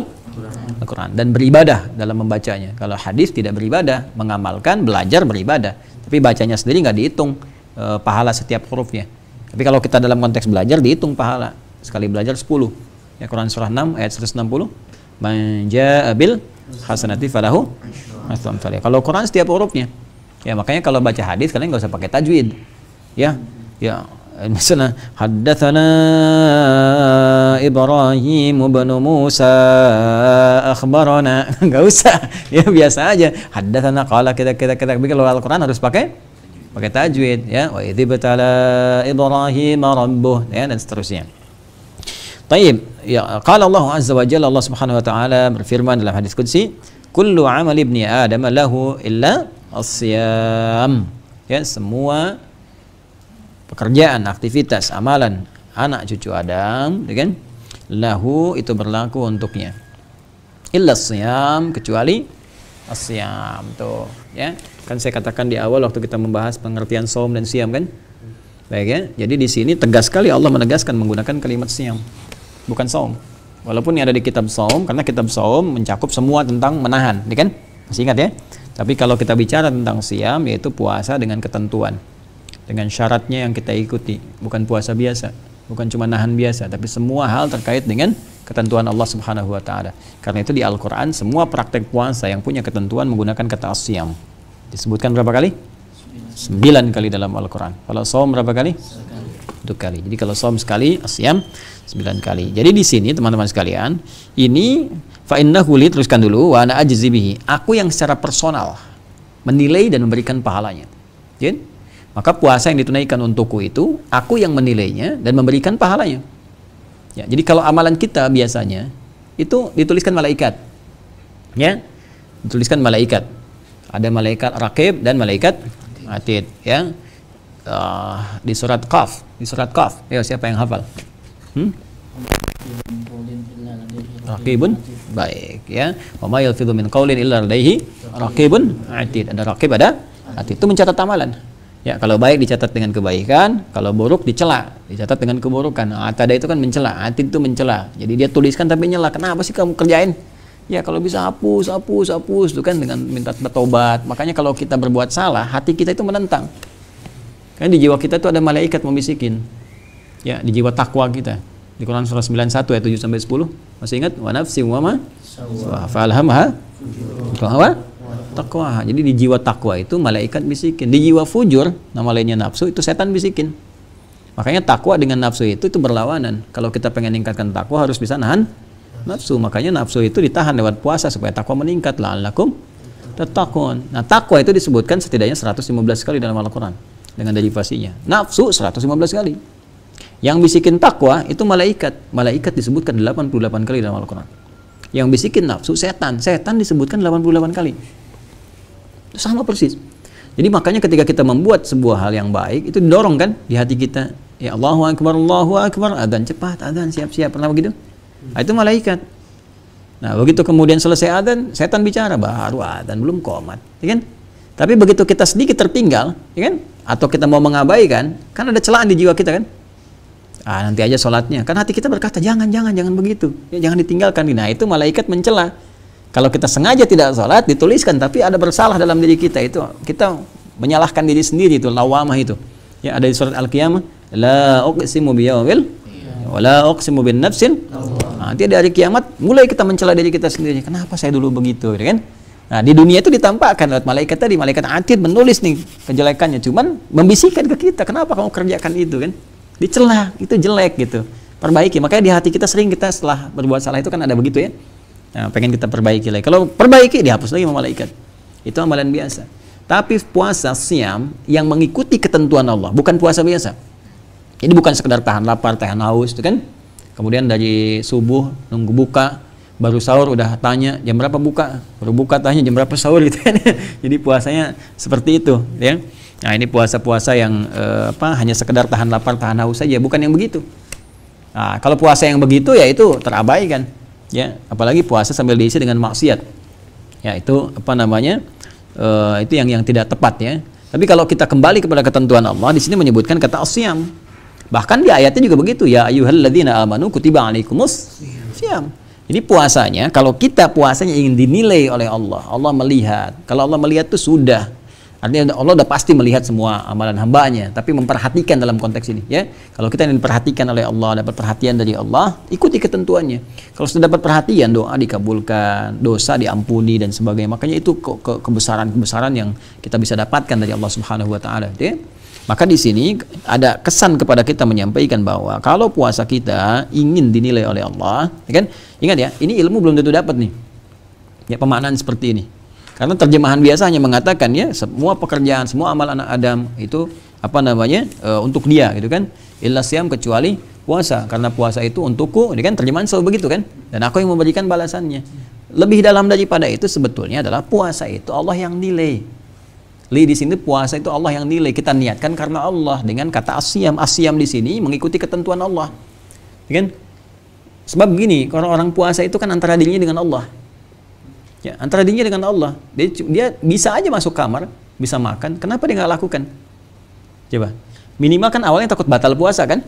[SPEAKER 1] Al-Qur'an. Dan beribadah dalam membacanya. Kalau hadis tidak beribadah, mengamalkan, belajar beribadah. Tapi bacanya sendiri nggak dihitung pahala setiap hurufnya. Tapi kalau kita dalam konteks belajar dihitung pahala. Sekali belajar 10. Ya, Quran surah 6 ayat 160. Man jaa'a bil hasanati falahu aslam salih. Kalau Quran setiap hurufnya. Ya, makanya kalau baca hadis kalian nggak usah pakai tajwid. Ya. Misalnya haddatsana Ibrahim bin Musa akhbarana, nggak usah. Ya, biasa aja. Haddatsana qala kita. Tapi kalau Al-Qur'an harus pakai tajwid, ya. Wa idzibtala Ibrahim rabbuh, ya, dan seterusnya. Taib, ya, qala Allah azza wa jalla, Allah Subhanahu wa taala berfirman dalam hadis qudsi, kullu amali ibni Adam lahu illa as-siyam. Ya, semua pekerjaan, aktivitas, amalan anak cucu Adam, ya kan? Lahu itu berlaku untuknya. Illa siyam, kecuali asyam tuh, ya. Kan saya katakan di awal waktu kita membahas pengertian saum dan siam kan? Baik ya. Jadi di sini tegas sekali Allah menegaskan menggunakan kalimat siam, bukan saum. Walaupun yang ada di kitab saum, karena kitab saum mencakup semua tentang menahan, ya kan? Masih ingat ya? Tapi kalau kita bicara tentang siam, yaitu puasa dengan ketentuan, dengan syaratnya yang kita ikuti, bukan puasa biasa, bukan cuma nahan biasa, tapi semua hal terkait dengan ketentuan Allah Subhanahu wa taala. Karena itu di Al-Qur'an semua praktek puasa yang punya ketentuan menggunakan kata asyam. Disebutkan berapa kali? 9 kali dalam Al-Qur'an. Kalau saum berapa kali? 1 kali. Jadi kalau saum sekali, asyam 9 kali. Jadi di sini teman-teman sekalian, ini fa innahu li, teruskan dulu, wa ana ajzi bihi. Aku yang secara personal menilai dan memberikan pahalanya. Jadi, maka puasa yang ditunaikan untukku itu aku yang menilainya dan memberikan pahalanya. Ya, jadi kalau amalan kita biasanya itu dituliskan malaikat, ya, dituliskan malaikat. Ada malaikat raqib dan malaikat atid, ya. Di surat Qaf, ya siapa yang hafal? Raqibun, baik, ya. Wa ma yalfidhu min qaulin illa ladaihi raqibun atid. Ada raqib, ada atid, itu mencatat amalan. Ya, kalau baik dicatat dengan kebaikan, kalau buruk dicela, dicatat dengan keburukan. Atada itu kan mencela, atid itu mencela. Jadi dia tuliskan tapi nyela. Kenapa sih kamu kerjain? Ya kalau bisa hapus itu kan dengan minta bertobat. Makanya kalau kita berbuat salah, hati kita itu menentang. Kan di jiwa kita itu ada malaikat membisikin. Ya, di jiwa takwa kita. Di Quran surah 91 ayat 7 sampai 10. Masih ingat? Wa nafsi wa ma fa'alhamaha takwa. Jadi di jiwa takwa itu malaikat bisikin. Di jiwa fujur, nama lainnya nafsu, itu setan bisikin. Makanya takwa dengan nafsu itu berlawanan. Kalau kita pengen meningkatkan takwa harus bisa nahan nafsu. Makanya nafsu itu ditahan lewat puasa supaya takwa meningkat. La'allakum tattaqun. Nah, takwa itu disebutkan setidaknya 115 kali dalam Al-Qur'an dengan derivasinya. Nafsu 115 kali. Yang bisikin takwa itu malaikat. Malaikat disebutkan 88 kali dalam Al-Qur'an. Yang bisikin nafsu setan. Setan disebutkan 88 kali. Sama persis. Jadi makanya ketika kita membuat sebuah hal yang baik, itu didorong kan di hati kita. Ya Allahu Akbar, adzan cepat, adzan siap-siap. Pernah begitu? Nah, itu malaikat. Nah, begitu kemudian selesai adzan, setan bicara, baru adzan, belum qomat, ya kan? Tapi begitu kita sedikit tertinggal, ya kan? Atau kita mau mengabaikan, kan ada celaan di jiwa kita kan? Nanti aja sholatnya. Kan hati kita berkata, jangan begitu. Ya, jangan ditinggalkan. Nah, itu malaikat mencela. Kalau kita sengaja tidak sholat, dituliskan, tapi ada bersalah dalam diri kita, itu kita menyalahkan diri sendiri, itu lawamah itu. Ya, ada di surat Al-Qiyamah, la uqsimu biyaumil wa la uqsimu bin nafsin. Nanti di hari kiamat mulai kita mencela diri kita sendiri. Kenapa saya dulu begitu, kan? Nah, di dunia itu ditampakkan lewat malaikat tadi, malaikat atid menulis nih kejelekannya, cuman membisikkan ke kita, kenapa kamu kerjakan itu, kan? Dicela, itu jelek gitu. Perbaiki. Makanya di hati kita sering kita setelah berbuat salah itu kan ada begitu ya. Nah, pengen kita perbaiki lagi. Kalau perbaiki dihapus lagi sama malaikat. Itu amalan biasa. Tapi puasa siam yang mengikuti ketentuan Allah, bukan puasa biasa. Jadi bukan sekedar tahan lapar, tahan haus, itu kan? Kemudian dari subuh nunggu buka, baru sahur udah tanya jam berapa buka, baru buka tanya jam berapa sahur gitu kan. Jadi puasanya seperti itu, ya. Nah, ini puasa-puasa yang hanya sekedar tahan lapar, tahan haus saja, bukan yang begitu. Nah, kalau puasa yang begitu ya itu terabaikan. Ya, apalagi puasa sambil diisi dengan maksiat. Ya, itu itu yang tidak tepat ya. Tapi kalau kita kembali kepada ketentuan Allah, di sini menyebutkan kata asyam. Bahkan di ayatnya juga begitu, ya ayyuhalladzina amanu kutiba alaikumus syiyam. Jadi puasanya, kalau kita puasanya ingin dinilai oleh Allah, Allah melihat. Kalau Allah melihat itu sudah. Artinya Allah udah pasti melihat semua amalan hambanya, tapi memperhatikan dalam konteks ini, ya. Kalau kita ingin diperhatikan oleh Allah, dapat perhatian dari Allah, ikuti ketentuannya. Kalau sudah dapat perhatian, doa dikabulkan, dosa diampuni dan sebagainya. Makanya itu kebesaran-kebesaran yang kita bisa dapatkan dari Allah Subhanahu wa taala, ya. Maka di sini ada kesan kepada kita menyampaikan bahwa kalau puasa kita ingin dinilai oleh Allah, ya kan? Ingat ya, ini ilmu belum tentu dapat nih. Ya, pemaknaan seperti ini. Karena terjemahan biasa hanya mengatakan ya semua pekerjaan, semua amal anak Adam itu untuk dia gitu kan. Illa siyam, kecuali puasa, karena puasa itu untukku, ini kan terjemahan selalu begitu kan. Dan aku yang memberikan balasannya. Lebih dalam daripada itu sebetulnya adalah puasa itu Allah yang nilai. Li di sini puasa itu Allah yang nilai, kita niatkan karena Allah dengan kata asyam. Asyam di sini mengikuti ketentuan Allah. Ya kan? Sebab begini, kalau orang puasa itu kan antara dirinya dengan Allah. Ya, antara dirinya dengan Allah. Dia bisa aja masuk kamar, bisa makan, kenapa dia nggak lakukan? Coba. Minimal kan awalnya takut batal puasa kan?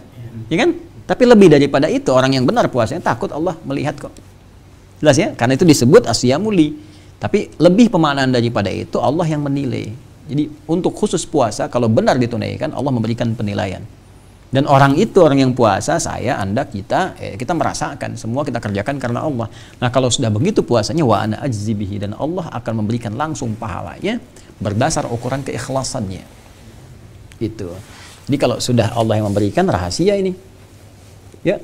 [SPEAKER 1] Ya kan? Tapi lebih daripada itu, orang yang benar puasanya takut Allah melihat kok. Jelas ya? Karena itu disebut asyamuli. Tapi lebih pemaknaan daripada itu, Allah yang menilai. Jadi untuk khusus puasa, kalau benar ditunaikan, Allah memberikan penilaian. Dan orang itu, orang yang puasa, saya, Anda, kita merasakan, semua kita kerjakan karena Allah. Nah kalau sudah begitu puasanya, wa ana ajzi bihi, dan Allah akan memberikan langsung pahalanya berdasar ukuran keikhlasannya. Itu. Jadi kalau sudah Allah yang memberikan, rahasia ini. Ya,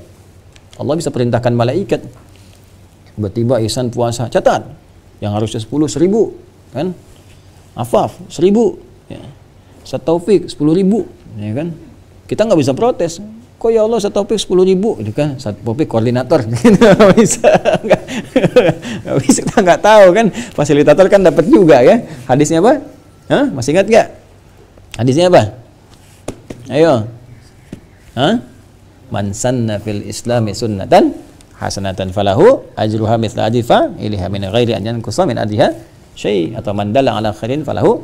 [SPEAKER 1] Allah bisa perintahkan malaikat. Tiba-tiba Ihsan puasa, catat, yang harusnya 10, 1000, kan? Afaf 1000, ya. Ustaz Taufik 10.000, ya kan? Kita nggak bisa protes. Kok ya Allah Ustaz Taufik 10.000, itu kan Ustaz Taufik koordinator, nggak bisa, nggak bisa, kita nggak tahu kan. Fasilitator kan dapat juga ya. Hadisnya apa? Hah? Masih ingat nggak? Hadisnya apa? Ayo, hah? Man sanna fil islami sunnatan hasanatan falahu ajruha mithla ajriha ilaiha min ghairi an yanqusa min ajriha syai', atau man dalla ala khairin falahu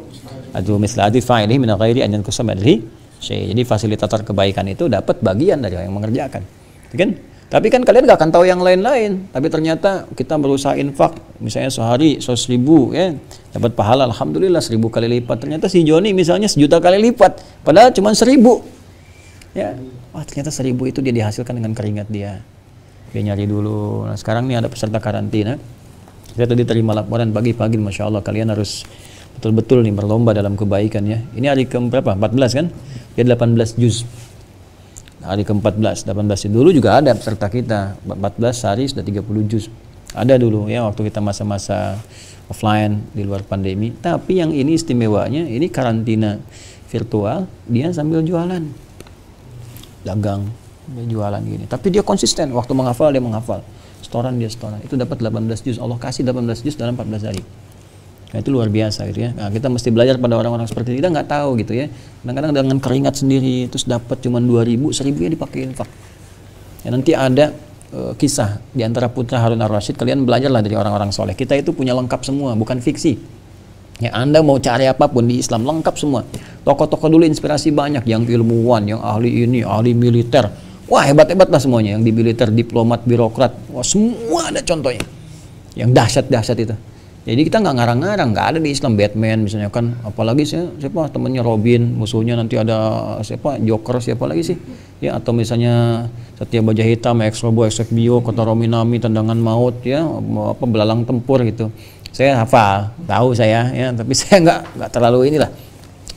[SPEAKER 1] ajru mithla ajri fa'ilihi min ghairi an yanqusa min ajrihi syai'. Jadi fasilitator kebaikan itu dapat bagian dari yang mengerjakan. Kan? Tapi kan kalian gak akan tahu yang lain-lain. Tapi ternyata kita berusaha infak, misalnya sehari 100.000 ya, dapat pahala alhamdulillah 1.000 kali lipat. Ternyata si Joni misalnya 1.000.000 kali lipat, padahal cuma 1.000. Ya, wah ternyata 1.000 itu dia dihasilkan dengan keringat dia. Dia nyari dulu. Nah sekarang nih ada peserta karantina. Saya tadi terima laporan pagi-pagi, Masya Allah kalian harus betul-betul nih berlomba dalam kebaikan ya. Ini hari ke-berapa? 14 kan? Dia 18 juz. Hari ke-14, 18 dulu juga ada peserta kita. 14 hari sudah 30 juz. Ada dulu ya waktu kita masa-masa offline di luar pandemi. Tapi yang ini istimewanya, ini karantina virtual, dia sambil jualan. Dagang, dia jualan gini. Tapi dia konsisten, waktu menghafal dia menghafal. Setoran dia setoran, itu dapat 18 juz. Allah kasih 18 juz dalam 14 hari. Nah, itu luar biasa gitu ya. Nah, kita mesti belajar pada orang-orang seperti itu. Kita nggak tahu gitu ya. Kadang-kadang dengan keringat sendiri terus dapat cuma 2.000, 1.000 nya dipakai infak. Ya, nanti ada kisah di antara putra Harun ar-Rasyid. Kalian belajarlah dari orang-orang soleh. Kita itu punya lengkap semua, bukan fiksi. Ya, Anda mau cari apapun di Islam lengkap semua. Tokoh-tokoh dulu inspirasi banyak, yang ilmuwan, yang ahli ini, ahli militer. Wah hebat-hebat lah semuanya, yang di militer, diplomat, birokrat, wah semua ada contohnya, yang dahsyat-dahsyat itu. Jadi kita nggak ngarang-ngarang, nggak ada di Islam Batman misalnya kan, apalagi siapa temennya Robin, musuhnya nanti ada siapa Joker, siapa lagi sih, ya atau misalnya Satya Baja Hitam, Ex-Robo, Ex-Bio, Kota Rominami, Tendangan Maut, ya apa Belalang Tempur gitu. Saya hafal, tahu saya, ya tapi saya nggak terlalu inilah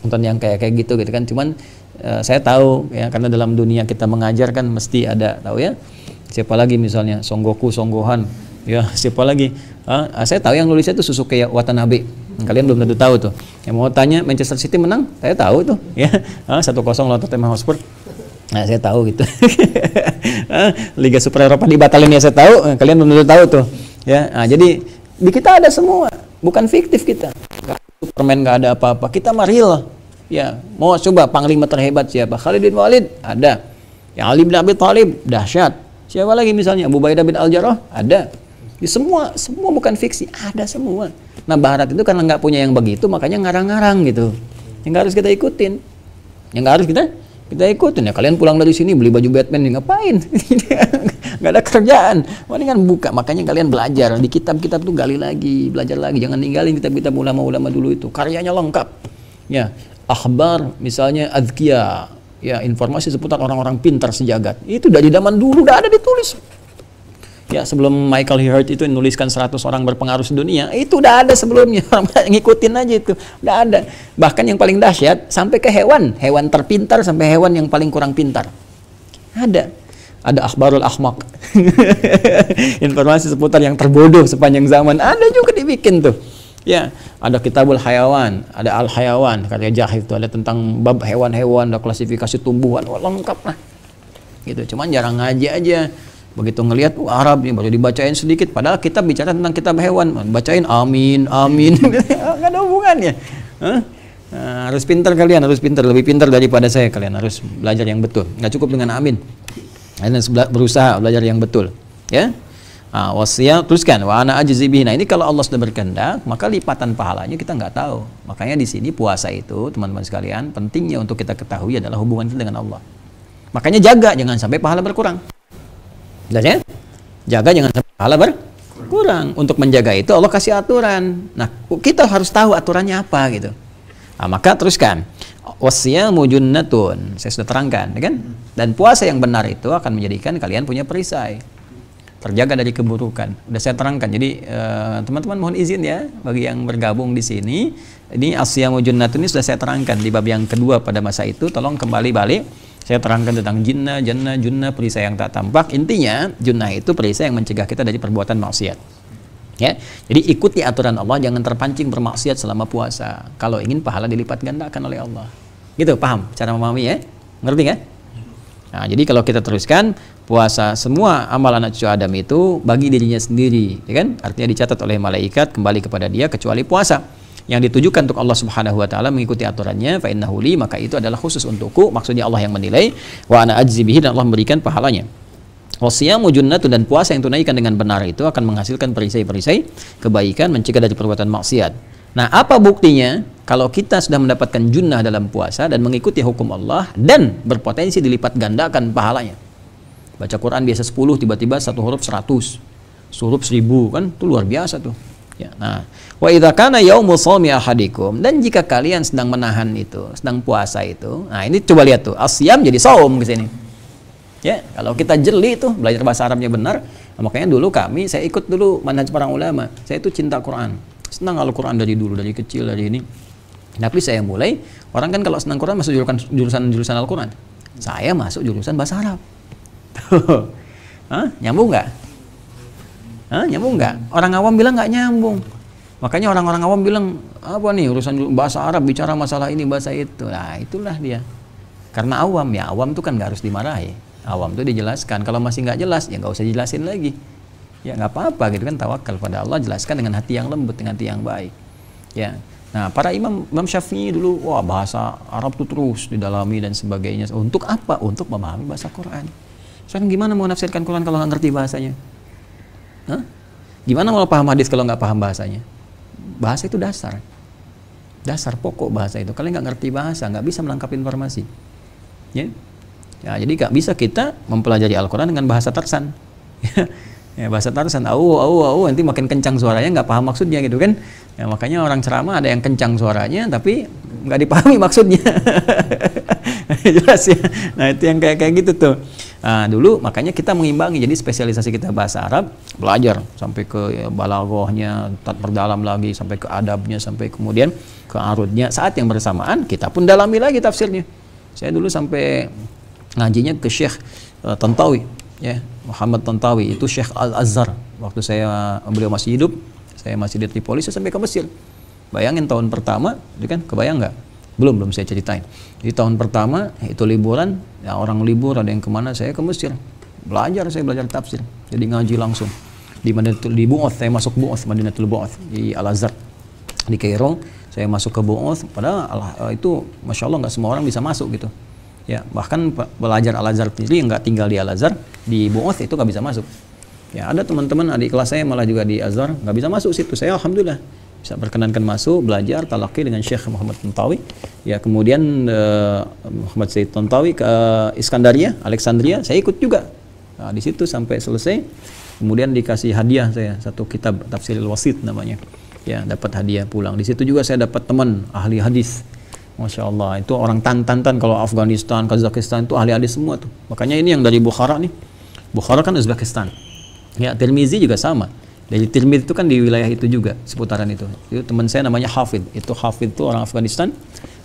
[SPEAKER 1] nonton yang kayak gitu kan, cuman saya tahu ya karena dalam dunia kita mengajar kan mesti ada tahu ya. Siapa lagi misalnya Songgoku, Songgohan, ya siapa lagi? Saya tahu yang nulisnya itu Susuke Watanabe. Kalian belum tentu tahu tuh. Yang mau tanya Manchester City menang, saya tahu tuh ya. 1-0 lawan Tottenham Hotspur. Nah, saya tahu gitu. Liga Super Eropa dibatalin ya saya tahu. Kalian belum tentu tahu tuh. Ya, nah, jadi di kita ada semua, bukan fiktif kita. Superman nggak ada apa-apa. Kita mah real. Ya, mau coba panglima terhebat siapa? Khalid bin Walid ada. Ya Ali bin Abi Thalib dahsyat. Siapa lagi misalnya? Abu Ubaidah bin Al-Jarrah ada. Di semua bukan fiksi, ada semua. Nah, Barat itu karena nggak punya yang begitu, makanya ngarang-ngarang gitu. Yang nggak harus kita ikutin. Yang nggak harus kita ikutin ya. Kalian pulang dari sini beli baju Batman nih ngapain? Nggak ada kerjaan. Mendingan buka. Makanya kalian belajar di kitab-kitab tuh gali lagi, belajar lagi. Jangan ninggalin kitab-kitab ulama-ulama dulu itu. Karyanya lengkap. Ya. Akhbar misalnya Azkiya, ya informasi seputar orang-orang pintar sejagat. Itu dari zaman dulu udah ada ditulis. Ya sebelum Michael Hart itu menuliskan 100 orang berpengaruh sedunia, itu udah ada sebelumnya. Ngikutin aja itu, udah ada. Bahkan yang paling dahsyat sampai ke hewan terpintar sampai hewan yang paling kurang pintar. Ada akhbarul ahmaq. Informasi seputar yang terbodoh sepanjang zaman ada juga dibikin tuh. Ya, ada Kitabul Hayawan, ada Al-Hayawan, karya Jahil itu ada tentang bab hewan-hewan, ada klasifikasi tumbuhan, lengkap lah. Gitu, cuman jarang ngaji aja. Begitu ngelihat Arab nih baru dibacain sedikit, padahal kita bicara tentang kitab hewan, bacain amin, amin. Enggak ada hubungannya. Harus pintar kalian, harus pintar, lebih pintar daripada saya kalian, harus belajar yang betul. Nggak cukup dengan amin. Kalian harus berusaha belajar yang betul, ya. Wasiyam teruskan wa ana ajzi bihi. Nah, ini kalau Allah sudah berkehendak, maka lipatan pahalanya kita nggak tahu. Makanya di sini puasa itu, teman-teman sekalian, pentingnya untuk kita ketahui adalah hubungan kita dengan Allah. Makanya jaga jangan sampai pahala berkurang. Jelas ya? Jaga jangan sampai pahala berkurang. Untuk menjaga itu Allah kasih aturan. Nah, kita harus tahu aturannya apa gitu. Maka teruskan. Wasiyamu junnatun. Saya sudah terangkan, ya kan? Dan puasa yang benar itu akan menjadikan kalian punya perisai. Terjaga dari keburukan. Udah saya terangkan. Jadi teman-teman mohon izin ya bagi yang bergabung di sini. Ini asyamu junnatun ini sudah saya terangkan di bab yang kedua pada masa itu. Tolong kembali balik. Saya terangkan tentang jinnah, jannah, junnah, perisai yang tak tampak. Intinya junnah itu perisai yang mencegah kita dari perbuatan maksiat. Ya. Jadi ikuti aturan Allah, jangan terpancing bermaksiat selama puasa. Kalau ingin pahala dilipat gandakan oleh Allah. Gitu, paham cara memahami ya? Ngerti kan? Nah, jadi kalau kita teruskan puasa semua amal anak cucu Adam itu bagi dirinya sendiri, ya kan? Artinya dicatat oleh malaikat kembali kepada dia kecuali puasa yang ditujukan untuk Allah Subhanahu wa taala mengikuti aturannya fa innahu li, maka itu adalah khusus untukku, maksudnya Allah yang menilai, wa ana ajzi bihi, dan Allah memberikan pahalanya. Wasiyamu junnatun, dan puasa yang tunaikan dengan benar itu akan menghasilkan perisai-perisai kebaikan, mencegah dari perbuatan maksiat. Nah, apa buktinya? Kalau kita sudah mendapatkan junnah dalam puasa dan mengikuti hukum Allah dan berpotensi dilipat gandakan pahalanya. Baca Quran biasa 10, tiba-tiba satu huruf 100, huruf 1000, kan itu luar biasa tuh. Ya, nah, wa idza kana yaumu shaumi ahadikum, dan jika kalian sedang menahan itu, sedang puasa itu. Nah, ini coba lihat tuh, asyam jadi saum ke sini. Ya, kalau kita jeli itu belajar bahasa Arabnya benar, makanya dulu saya ikut dulu manhaj para ulama. Saya itu cinta Quran. Senang Al-Quran dari dulu, dari kecil, dari ini. Tapi saya mulai, orang kan kalau senang Quran masuk jurusan Al-Quran. Saya masuk jurusan bahasa Arab. Nyambung nggak? Nyambung nggak? Orang awam bilang nggak nyambung. Makanya orang-orang awam bilang, apa nih urusan bahasa Arab, bicara masalah ini, bahasa itu. Nah, itulah dia. Karena awam, ya awam itu kan nggak harus dimarahi. Awam itu dijelaskan. Kalau masih nggak jelas, ya nggak usah jelasin lagi. Ya nggak apa-apa gitu kan, tawakal pada Allah, jelaskan dengan hati yang lembut, dengan hati yang baik. Ya. Nah, para Imam Syafi'i dulu, wah bahasa Arab itu terus didalami dan sebagainya. Untuk apa? Untuk memahami bahasa Quran. Sekarang gimana mau nafsirkan Quran kalau nggak ngerti bahasanya? Gimana mau paham hadis kalau nggak paham bahasanya? Bahasa itu dasar. Dasar pokok bahasa itu. Kalian nggak ngerti bahasa, nggak bisa melengkapi informasi. Ya. Ya, jadi nggak bisa kita mempelajari Al-Quran dengan bahasa Tarsan. Ya, bahasa Tarsan, nanti makin kencang suaranya, nggak paham maksudnya gitu kan. Ya, makanya orang ceramah ada yang kencang suaranya tapi nggak dipahami maksudnya. Jelas ya. Nah, itu yang kayak gitu tuh. Nah, dulu makanya kita mengimbangi, jadi spesialisasi kita bahasa Arab, belajar sampai ke balaghahnya, perdalam lagi sampai ke adabnya, sampai kemudian ke arudnya. Saat yang bersamaan kita pun dalami lagi tafsirnya. Saya dulu sampai ngajinya ke Syekh Tantawi, ya, Muhammad Tantawi, itu Syekh Al-Azhar. Waktu beliau masih hidup, saya masih di Tripoli, saya sampai ke Mesir. Bayangin tahun pertama, itu kan kebayang nggak? Belum saya ceritain. Di tahun pertama itu liburan, ya orang libur ada yang kemana, saya ke Mesir. Saya belajar tafsir. Jadi ngaji langsung di Bu'ath, saya masuk Bu'ath, Madinatul Bu'ath di Al-Azhar di Kairo. Saya masuk ke Bu'ath, padahal itu Masya Allah nggak semua orang bisa masuk gitu. Ya, bahkan belajar Al-Azhar sendiri yang nggak tinggal di Al-Azhar, di Bu'ath itu nggak bisa masuk. Ya, ada teman-teman adik kelas saya malah juga di Azhar nggak bisa masuk situ. Saya alhamdulillah bisa perkenankan masuk, belajar talaqi dengan Syekh Muhammad Tantawi. Ya, kemudian Muhammad Said Tantawi ke Iskandaria, Alexandria, saya ikut juga. Nah, di situ sampai selesai. Kemudian dikasih hadiah saya satu kitab Tafsirul Wasit namanya. Ya, dapat hadiah pulang. Di situ juga saya dapat teman ahli hadis. Masya Allah, itu orang tantan kalau Afghanistan, Kazakhstan itu ahli hadis semua tuh. Makanya ini yang dari Bukhara nih. Bukhara kan Uzbekistan. Ya, Tirmizi juga sama. Dari Tirmizi itu kan di wilayah itu juga, seputaran itu. Itu teman saya namanya Hafid. Itu Hafid itu orang Afghanistan.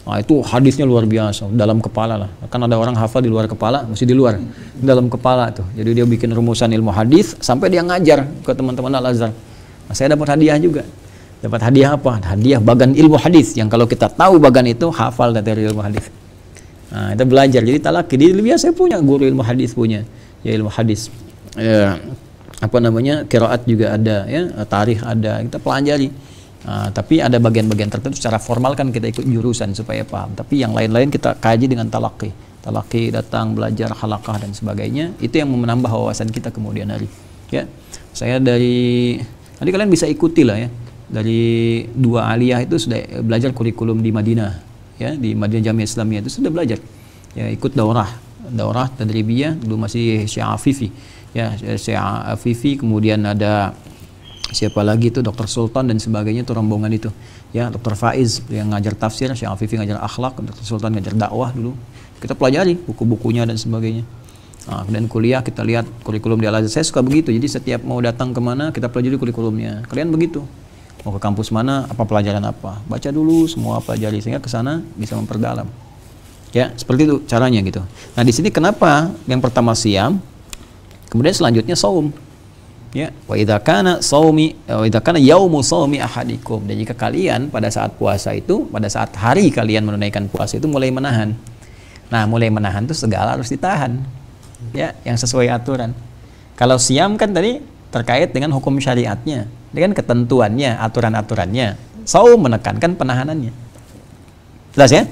[SPEAKER 1] Nah, itu hadisnya luar biasa, dalam kepala lah. Kan ada orang hafal di luar kepala, mesti di luar. Dalam kepala tuh. Jadi dia bikin rumusan ilmu hadis sampai dia ngajar ke teman-teman Al-Azhar. Nah, saya dapat hadiah juga. Dapat hadiah apa? Hadiah bagan ilmu hadis, yang kalau kita tahu bagan itu hafal dari ilmu hadis. Nah, kita belajar. Jadi talaqi. Di Libya saya punya guru ilmu hadis punya. Ya, ilmu hadis. Qiraat juga ada, ya, tarikh ada. Kita pelajari. Tapi ada bagian-bagian tertentu secara formal kan kita ikut jurusan supaya paham. Tapi yang lain-lain kita kaji dengan talaqi. Talaqi, datang, belajar, halaqah dan sebagainya. Itu yang menambah wawasan kita kemudian hari. Ya, saya nanti kalian bisa ikuti lah ya. Dari 2 aliyah itu sudah belajar kurikulum di Madinah. Ya, di Madinah Jamiah Islamiyah itu sudah belajar. Ya, ikut daurah tadribiyah dulu masih Syekh Afifi. Ya, Syekh Afifi, kemudian ada siapa lagi itu Dr. Sultan dan sebagainya itu rombongan itu. Ya, Dr. Faiz yang ngajar tafsir, Syekh Afifi ngajar akhlak, Dr. Sultan ngajar dakwah dulu. Kita pelajari buku-bukunya dan sebagainya. Dan kuliah kita lihat kurikulum di Al-Azhar. Saya suka begitu. Jadi setiap mau datang kemana kita pelajari kurikulumnya. Kalian begitu. Mau ke kampus mana, apa pelajaran apa. Baca dulu semua pelajari sehingga ke sana bisa memperdalam. Ya, seperti itu caranya gitu. Nah, di sini kenapa yang pertama siam, kemudian selanjutnya saum. Ya, wa idza kana yaumu shaumi ahadikum. Dan jika kalian pada saat puasa itu, pada saat hari kalian menunaikan puasa itu mulai menahan. Nah, mulai menahan itu segala harus ditahan. Ya, yang sesuai aturan. Kalau siam kan tadi terkait dengan hukum syariatnya, dengan ketentuannya, aturan-aturannya. Saum menekankan penahanannya. Jelas ya?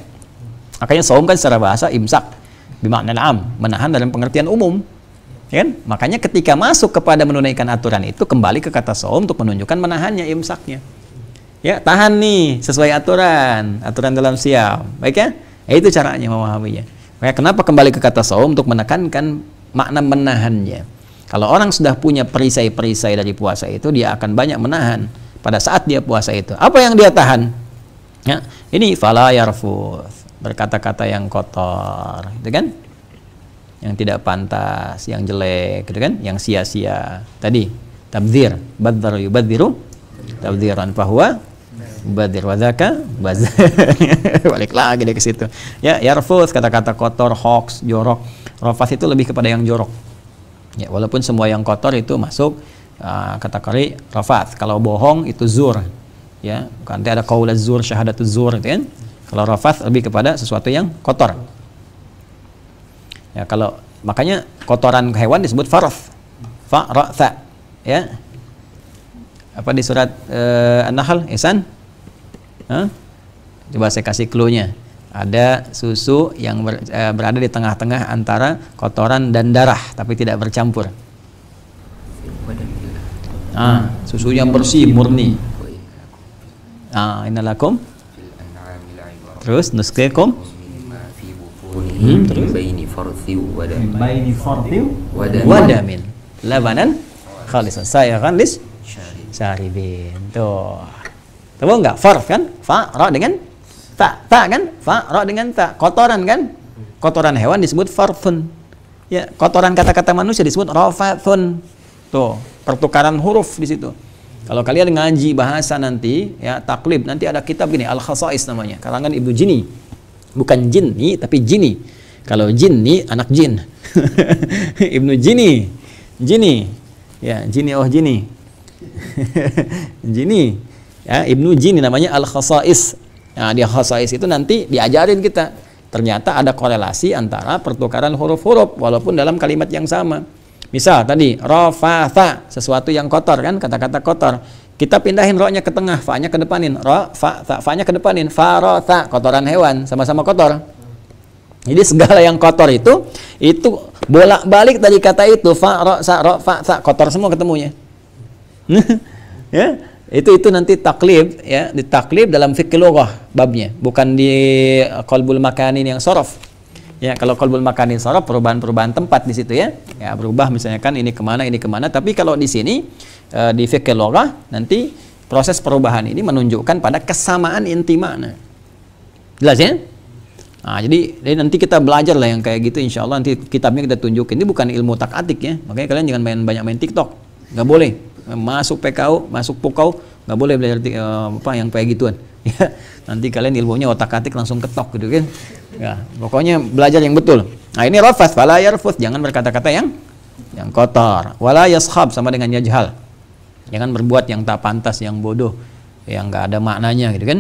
[SPEAKER 1] Makanya saum kan secara bahasa imsak bimakna am, menahan dalam pengertian umum. Ya kan? Makanya ketika masuk kepada menunaikan aturan itu kembali ke kata saum untuk menunjukkan menahannya, imsaknya. Ya, tahan nih sesuai aturan dalam siam. Baik ya? Itu caranya memahaminya. Maka kenapa kembali ke kata saum untuk menekankan makna menahannya. Kalau orang sudah punya perisai-perisai dari puasa itu, dia akan banyak menahan pada saat dia puasa itu. Apa yang dia tahan? Ya, ini fala yarfuth, berkata-kata yang kotor, gitu kan? Yang tidak pantas, yang jelek, gitu kan? Yang sia-sia. Tadi tabdzir, badzar yubadziru tabdziran fahuwa mubadir wadzaka bazar. Balik lagi deh ke situ. Ya, yarfuth, kata-kata kotor, hoax, jorok. Rafath itu lebih kepada yang jorok. Ya, walaupun semua yang kotor itu masuk kategori rafath. Kalau bohong itu zur. Ya, nanti ada qaulaz zur, syahadatuz zur, gitu kan? Kalau rafath lebih kepada sesuatu yang kotor. Ya, kalau makanya kotoran hewan disebut farth. Fa-ra-tha. Ya. Apa di surat An-Nahl, Ihsan? Coba saya kasih clue-nya. Ada susu yang berada di tengah-tengah antara kotoran dan darah, tapi tidak bercampur. Susu yang bersih, murni. Innalakum. Terus nusqikum. Terus baini farthi wadamin labanan khalisan sayaghan lis syaribin. Tuh. Tahu enggak? Farth kan? Fa ra dengan ta kan? Fa ra dengan ta. Kotoran kan? Kotoran hewan disebut farthun. Ya, kotoran kata-kata manusia disebut rafathun. Tuh, pertukaran huruf di situ. Kalau kalian ngaji bahasa nanti, ya taklib, nanti ada kitab gini, Al-Khasa'is namanya, karangan Ibnu Jini. Bukan Jinni, tapi Jini. Kalau Jinni, anak jin. Ibnu Jini. Jini. Ya, Jini Jini. Jini. Ya, Ibnu Jini namanya Al-Khasa'is. Nah, di Khasa'is itu nanti diajarin kita. Ternyata ada korelasi antara pertukaran huruf-huruf walaupun dalam kalimat yang sama. Misal tadi rafatha, sesuatu yang kotor kan, kata-kata kotor. Kita pindahin ro-nya ke tengah, fa-nya ke depanin. Ra, fa, tha, fa-nya ke depanin. Faratha, kotoran hewan, sama-sama kotor. Jadi segala yang kotor itu bolak-balik dari kata itu, fa, ra, sa, ra, fa, tha, kotor semua ketemunya. Ya, itu nanti taklib, ya, ditaklib dalam fikih lughah babnya, bukan di qalbul makanin yang sorof. Ya, kalau qalbul makanin sorof, perubahan-perubahan tempat di situ ya. Ya, berubah misalnya kan ini kemana. Tapi kalau di sini di fikih lughah nanti proses perubahan ini menunjukkan pada kesamaan inti makna. Jelas ya? Nah, jadi nanti kita belajar lah yang kayak gitu, insya Allah nanti kitabnya kita tunjukin. Ini bukan ilmu tak-atik ya, makanya kalian jangan banyak main TikTok, nggak boleh. Masuk PKU, masuk PUKAU, nggak boleh belajar yang kayak gituan. Ya, nanti kalian ilmunya otak-atik langsung ketok gitu kan. Ya, pokoknya belajar yang betul. Nah, ini rafath, fala yarfuth, jangan berkata-kata yang kotor. Wala yashab, sama dengan yajhal. Jangan berbuat yang tak pantas, yang bodoh, yang nggak ada maknanya gitu kan.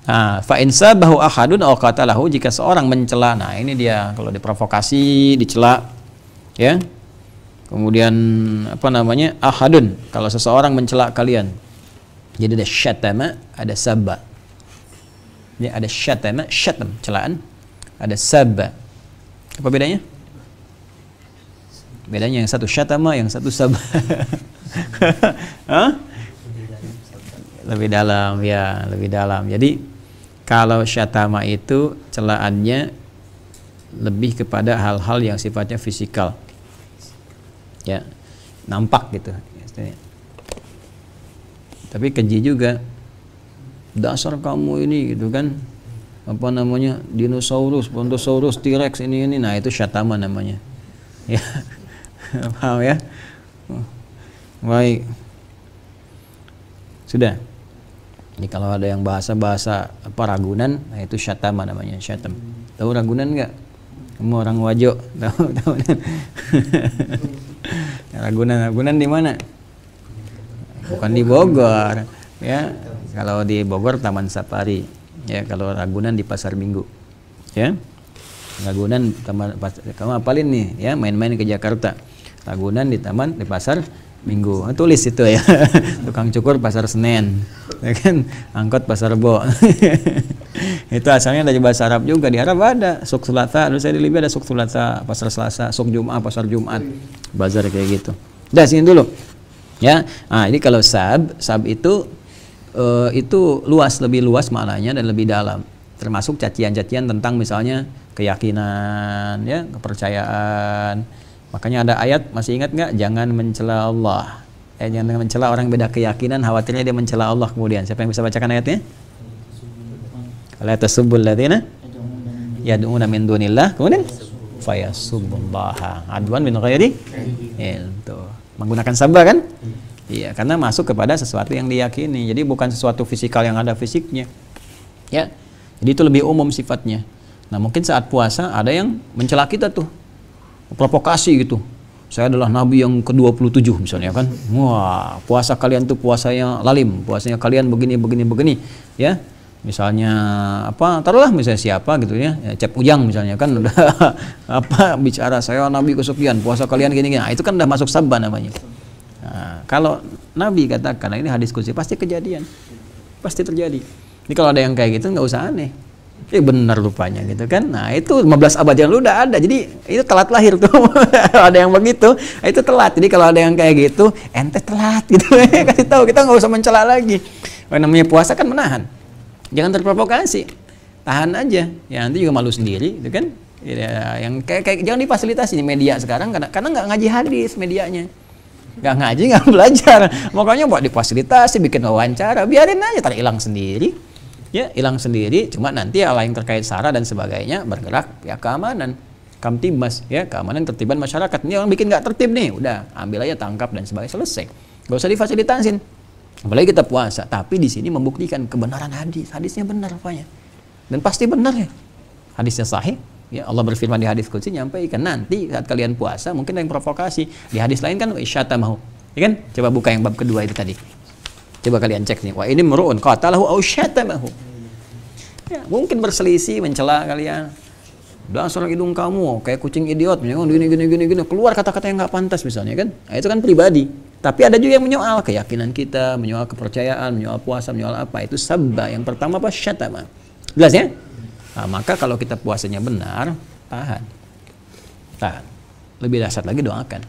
[SPEAKER 1] Nah, fa in sabahu ahadun aw qatalahu, jika seorang mencela. Nah, ini dia kalau diprovokasi, dicela ya. Kemudian ahadun, kalau seseorang mencela kalian, Jadi ada syatama, ada sabba. Ya, ada syatama, syatam, celaan. Ada sabba. Apa bedanya? Bedanya yang satu syatama, yang satu sabba. Hah? Lebih dalam, ya, lebih dalam. Jadi kalau syatama itu celaannya lebih kepada hal-hal yang sifatnya fisikal. Ya, nampak gitu. Tapi keji juga, dasar kamu ini gitu kan, apa namanya, dinosaurus, brontosaurus, T-Rex ini, nah itu syatama namanya. Ya, paham ya? Baik, sudah. Jadi kalau ada yang bahasa apa Ragunan, nah itu syatama namanya, syatam. Tahu Ragunan nggak? Kamu orang Wajo, tahu? Ragunan di mana? Bukan di Bogor, ya. Kalau di Bogor Taman Safari, ya. Kalau Ragunan di Pasar Minggu, ya. Ragunan kamu apalin nih, ya, main-main ke Jakarta. Ragunan di Pasar Minggu, tulis itu ya. Tukang cukur Pasar Senen, ya kan? Angkot Pasar Bo. Itu asalnya dari bahasa Arab juga. Di Arab ada Suk Sulata, dulu saya di Libya ada Suk Sulata, Pasar Selasa, Suk Jumat, Pasar Jumat, bazar kayak gitu. Udah, sini dulu. Ya, nah ini kalau sab itu luas, lebih luas maknanya dan lebih dalam, termasuk cacian-cacian tentang misalnya keyakinan, ya, kepercayaan. Makanya ada ayat, masih ingat nggak? Jangan mencela Allah. Jangan mencela orang yang beda keyakinan, khawatirnya dia mencela Allah kemudian. Siapa yang bisa bacakan ayatnya? La tasubbul ladzina yad'una min dunillah, kemudian fayasubbullaha adwan min ghairi ilm. Menggunakan sabba kan? Iya, karena masuk kepada sesuatu yang diyakini. Jadi bukan sesuatu fisikal yang ada fisiknya. Ya. Jadi itu lebih umum sifatnya. Nah, mungkin saat puasa ada yang mencela kita tuh. Provokasi gitu. Saya adalah nabi yang ke-27 misalnya kan. Wah, puasa kalian tuh puasanya lalim, puasanya kalian begini, ya. Misalnya apa, taruhlah misalnya siapa gitu ya, Cep Ujang misalnya kan udah apa bicara saya nabi kesekian, puasa kalian gini-gini. Nah, itu kan udah masuk sabba namanya. Nah, kalau nabi katakan, nah ini hadis qudsi, pasti kejadian. Pasti terjadi. Jadi kalau ada yang kayak gitu nggak usah aneh. Benar rupanya gitu kan. Nah, itu 15 abad yang lalu udah ada. Jadi itu telat lahir tuh. Ada yang begitu, itu telat. Jadi kalau ada yang kayak gitu, ente telat gitu. Kasih tahu, kita nggak usah mencela lagi. Namanya puasa kan menahan. Jangan terprovokasi, tahan aja. Ya nanti juga malu sendiri, gitu kan? Ya, yang kayak jangan difasilitasi di media sekarang karena nggak ngaji hadis medianya, nggak ngaji, nggak belajar. Makanya buat difasilitasi, bikin wawancara, biarin aja, tar hilang sendiri. Ya hilang sendiri. Cuma nanti hal yang terkait sara dan sebagainya bergerak ya keamanan, Kamtibmas, ya keamanan tertiban masyarakat. Ini orang bikin nggak tertib nih, udah ambil aja, tangkap dan sebagainya, selesai. Gak usah difasilitasin. Apalagi kita puasa, tapi di sini membuktikan kebenaran hadis. Hadisnya benar apanya? Dan pasti benar ya. Hadisnya sahih. Ya, Allah berfirman di hadis qudsi, nyampaikan nanti saat kalian puasa mungkin ada yang provokasi. Di hadis lain kan syatamahu. Ya kan? Coba buka yang bab kedua itu tadi. Coba kalian cek nih. Wa ini mru'un qatalahu aw syatamahu. Ya, mungkin berselisih, mencela kalian. Dasar hidung kamu kayak kucing idiot, gini, keluar kata-kata yang nggak pantas misalnya kan. Nah, itu kan pribadi. Tapi ada juga yang menyoal keyakinan kita, menyoal kepercayaan, menyoal puasa, menyoal apa. Itu sabba. Yang pertama apa? Syatama. Jelas ya? Nah, maka kalau kita puasanya benar, tahan. Lebih dahsyat lagi doakan.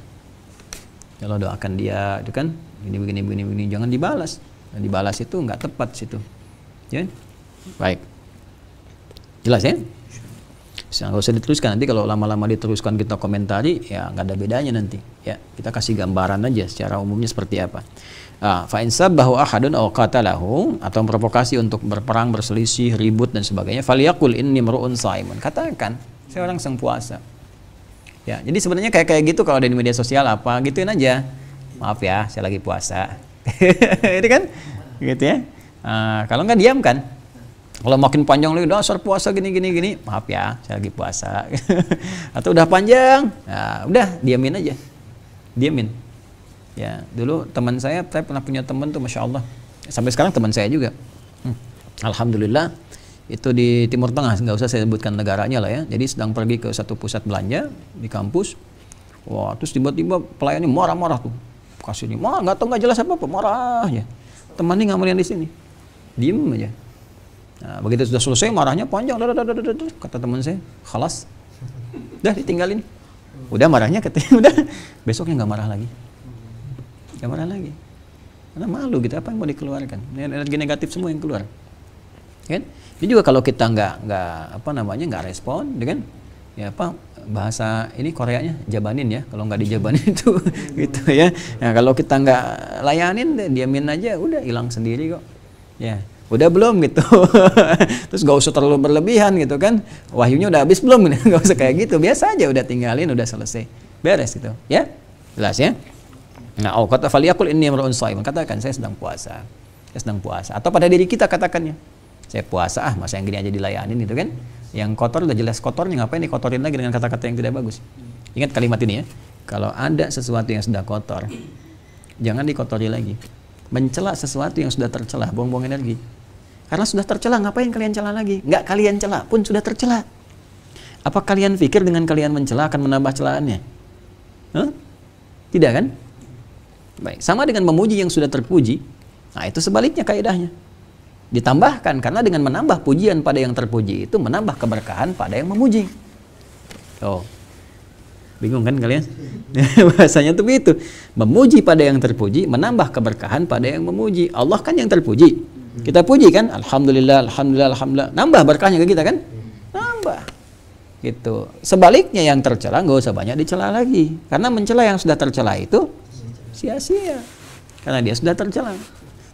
[SPEAKER 1] Kalau doakan dia itu kan begini, jangan dibalas. Dan dibalas itu nggak tepat situ. Ya? Baik. Jelas ya? Nggak usah diteruskan, nanti kalau lama-lama diteruskan kita komentari ya nggak ada bedanya nanti ya, kita kasih gambaran aja secara umumnya seperti apa. Fa in sabbahu ahadun aw qatalahu, atau provokasi untuk berperang, berselisih, ribut dan sebagainya, falyaqul inni mar'un shaimun, katakan saya orang sedang puasa. Ya, jadi sebenarnya kayak gitu kalau ada di media sosial apa gituin aja, maaf ya saya lagi puasa. Itu kan gitu ya. Kalau nggak diam kan. Kalau makin panjang lagi, dasar puasa gini, maaf ya, saya lagi puasa. Atau udah panjang, nah, udah diamin aja, diamin. Ya, dulu teman saya pernah punya teman tuh, masya Allah, sampai sekarang teman saya juga. Alhamdulillah, itu di Timur Tengah, nggak usah saya sebutkan negaranya lah ya. Jadi sedang pergi ke satu pusat belanja di kampus, wah, terus tiba-tiba pelayannya marah-marah tuh, kasih ini, nggak tahu nggak jelas apa, marah ya. temani ngamal yang di sini. Diem aja. Nah, begitu sudah selesai marahnya panjang, kata teman saya, khalas, udah ditinggalin. Udah marahnya udah besoknya nggak marah lagi, nggak marah lagi. Karena malu gitu, apa yang mau dikeluarkan? Energi negatif semua yang keluar. Kan? Ini juga kalau kita nggak respon, dengan ya apa bahasa ini Koreanya jabanin ya, kalau nggak dijabanin itu gitu ya. Nah kalau kita nggak layanin, diamin aja, udah hilang sendiri kok. Ya, udah belum gitu. Terus nggak usah terlalu berlebihan gitu kan. Wahyunya udah habis belum? Nggak usah kayak gitu, biasa aja, udah tinggalin, udah selesai, beres gitu. Ya, jelas ya. Nah, kata faliyakul inni imru'un shaimun, katakan saya sedang puasa. Saya sedang puasa. Atau pada diri kita katakannya, saya puasa, masa yang gini aja dilayanin gitu kan. Yang kotor udah jelas kotornya, ngapain dikotorin lagi dengan kata-kata yang tidak bagus. Ingat kalimat ini ya. Kalau ada sesuatu yang sudah kotor, jangan dikotori lagi. Mencela sesuatu yang sudah tercela, buang-buang energi. Karena sudah tercela, ngapain kalian cela lagi? Nggak kalian cela pun sudah tercela. Apa kalian pikir dengan kalian mencela akan menambah celaannya? Tidak kan? Baik, sama dengan memuji yang sudah terpuji. Nah, itu sebaliknya kaidahnya. Ditambahkan, karena dengan menambah pujian pada yang terpuji itu menambah keberkahan pada yang memuji. Oh, bingung kan kalian? Bahasanya tuh begitu. Memuji pada yang terpuji, menambah keberkahan pada yang memuji. Allah kan yang terpuji. Kita puji kan? Alhamdulillah, alhamdulillah, alhamdulillah. Nambah berkahnya ke kita kan? Nambah. Gitu. Sebaliknya yang tercela nggak usah banyak dicela lagi. Karena mencela yang sudah tercela itu sia-sia. Karena dia sudah tercela.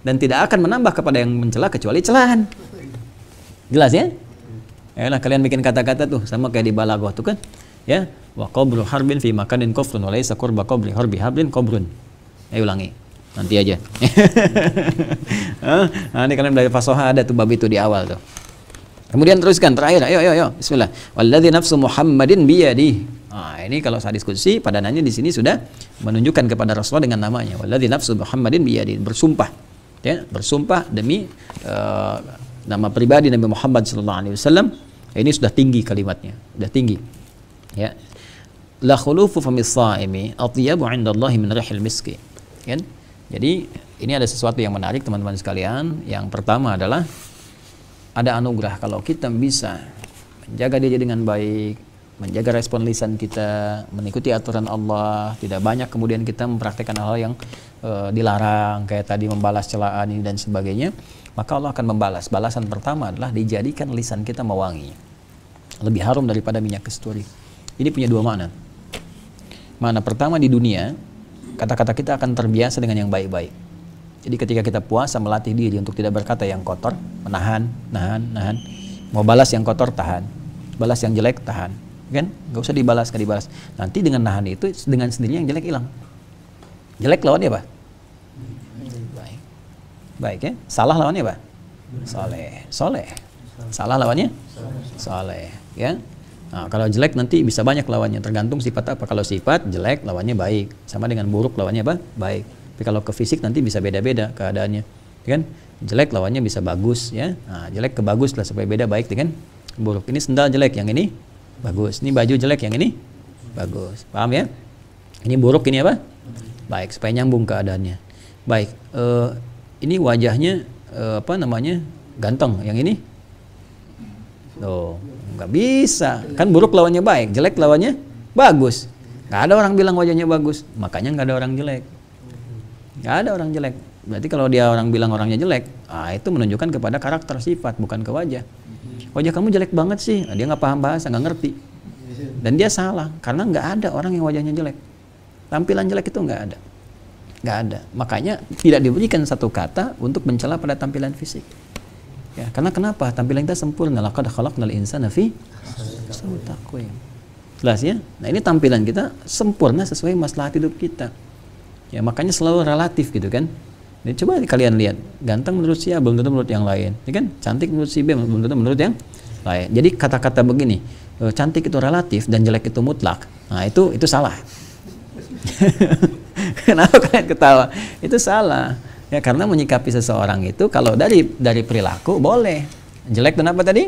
[SPEAKER 1] Dan tidak akan menambah kepada yang mencela kecuali celahan. Jelas ya? Yalah, kalian bikin kata-kata tuh sama kayak di balaghah tuh kan? Ya, wa qabru harbin fi makanin kufrun wa laysa qurba qabri harbi hablin qabrun. Ayo ulangi. Nanti aja. Nah, ini kalian dari fasoha ada tuh bab itu di awal tuh. Kemudian teruskan terakhir. Ayo. Bismillah. Walladzi nafsu Muhammadin biyadihi. Nah, ini kalau saya diskusi padanannya di sini sudah menunjukkan kepada Rasulullah dengan namanya. Walladzi nafsu Muhammadin biyadihi. Bersumpah. Ya, bersumpah demi nama pribadi Nabi Muhammad SAW. Ini sudah tinggi kalimatnya, sudah tinggi. Ya, la khulufu famis shaimi atyabu 'indallahi min rihil miski. Kan? Jadi ini ada sesuatu yang menarik teman-teman sekalian. Yang pertama adalah ada anugerah kalau kita bisa menjaga diri dengan baik, menjaga respon lisan kita, mengikuti aturan Allah, tidak banyak kemudian kita mempraktikkan hal yang dilarang, kayak tadi membalas celaan ini dan sebagainya, maka Allah akan membalas. Balasan pertama adalah dijadikan lisan kita mewangi, lebih harum daripada minyak kasturi. Ini punya dua makna. Makna pertama, di dunia kata-kata kita akan terbiasa dengan yang baik-baik. Jadi ketika kita puasa, melatih diri untuk tidak berkata yang kotor, menahan. Mau balas yang kotor, tahan. Balas yang jelek, tahan. Kan? Gak usah dibalas. Nanti dengan nahan itu, dengan sendirinya yang jelek hilang. Jelek lawannya apa? Baik ya. Salah lawannya apa? Soleh. Salah lawannya? Soleh. Ya. Nah, kalau jelek nanti bisa banyak lawannya, tergantung sifat apa. Kalau sifat jelek lawannya baik, sama dengan buruk lawannya apa? Baik. Tapi kalau ke fisik nanti bisa beda-beda keadaannya, kan? Jelek lawannya bisa bagus, ya. Nah, jelek ke bagus lah supaya beda baik dengan buruk. Ini sendal jelek, yang ini bagus. Ini baju jelek, yang ini bagus. Paham ya? Ini buruk, ini apa? Baik, supaya nyambung keadaannya. Baik. Ini wajahnya ganteng, yang ini nggak bisa, kan buruk lawannya baik, jelek lawannya bagus. Nggak ada orang bilang wajahnya bagus, makanya nggak ada orang jelek. Nggak ada orang jelek. Berarti kalau dia orang bilang orangnya jelek, itu menunjukkan kepada karakter sifat, bukan ke wajah. Wajah kamu jelek banget sih, dia nggak paham bahasa, nggak ngerti, dan dia salah, karena nggak ada orang yang wajahnya jelek. Tampilan jelek itu nggak ada. Makanya tidak diberikan satu kata untuk mencela pada tampilan fisik. Ya, karena kenapa? Tampilan kita sempurna. Laqad khalaqnal insana fi ahsani taqwim. Jelas ya? Nah, ini tampilan kita sempurna sesuai maslahat hidup kita. Ya, makanya selalu relatif gitu kan. Jadi coba kalian lihat, ganteng menurut si A belum tentu menurut yang lain. Ya kan? Cantik menurut si B belum tentu menurut yang lain. Jadi kata-kata begini, cantik itu relatif dan jelek itu mutlak. Nah, itu salah. Kenapa kalian ketawa? Itu salah. Ya, karena menyikapi seseorang itu kalau dari perilaku boleh. Jelek dan apa tadi?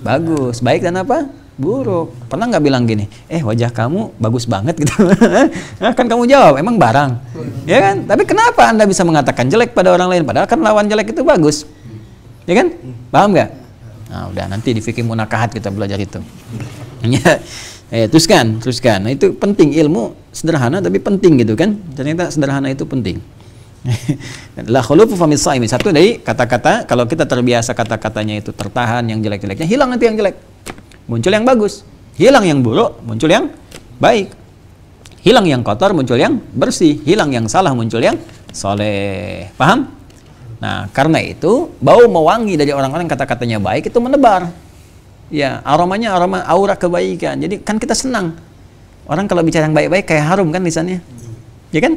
[SPEAKER 1] Bagus. Baik dan apa? buruk. Pernah nggak bilang gini, wajah kamu bagus banget gitu? Nah, kan kamu jawab, emang barang, ya kan? Tapi kenapa Anda bisa mengatakan jelek pada orang lain? Padahal kan lawan jelek itu bagus, ya kan? Paham nggak? Nah, udah nanti di fikih munakahat kita belajar itu. Ya, teruskan. Nah, itu penting, ilmu sederhana tapi penting gitu kan? Ternyata sederhana itu penting. La khulufu famis shaim. Satu dari kata-kata, kalau kita terbiasa kata-katanya itu tertahan, yang jelek-jeleknya hilang, nanti yang jelek muncul yang bagus, hilang yang buruk muncul yang baik, hilang yang kotor muncul yang bersih, hilang yang salah muncul yang soleh. Paham? Nah, karena itu bau mewangi dari orang-orang kata-katanya baik itu menebar. Ya, aromanya aroma aura kebaikan. Jadi kan kita senang. Orang kalau bicara yang baik-baik kayak harum kan lisannya. Ya kan?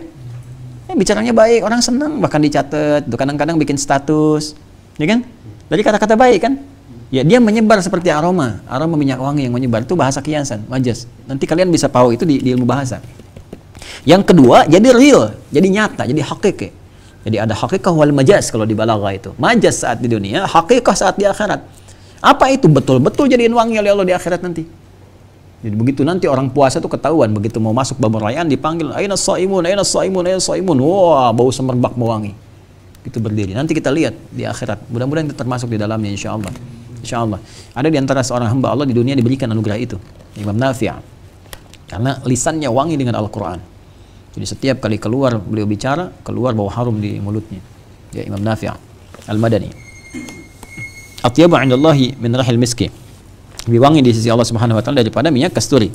[SPEAKER 1] Bicaranya baik, orang senang, bahkan dicatat, kadang-kadang bikin status, ya kan? Dari kata-kata baik kan? Ya, dia menyebar seperti aroma minyak wangi yang menyebar, itu bahasa kiasan, majaz. Nanti kalian bisa tahu itu di ilmu bahasa. Yang kedua, jadi real, jadi nyata, jadi hakiki. Jadi ada hakikah wal majaz kalau di balaghah itu. Majaz saat di dunia, hakikah saat di akhirat. Apa itu? Betul-betul jadiin wangi oleh Allah di akhirat nanti. Jadi begitu nanti orang puasa tuh ketahuan, begitu mau masuk bab perayaan dipanggil, aina shaimun, aina shaimun, aina shaimun. Wah, bau semerbak mewangi. Itu berdiri. Nanti kita lihat di akhirat. Mudah-mudahan kita termasuk di dalamnya insyaallah. Insyaallah. Ada di antara seorang hamba Allah di dunia diberikan anugerah itu, Imam Nafi'. Karena lisannya wangi dengan Al-Qur'an. Jadi setiap kali keluar beliau bicara, keluar bau harum di mulutnya. Ya, Imam Nafi' Al-Madani. Atyabu 'indallahi min rahil miski. Lebih wangi di sisi Allah Subhanahu wa taala daripada minyak kasturi.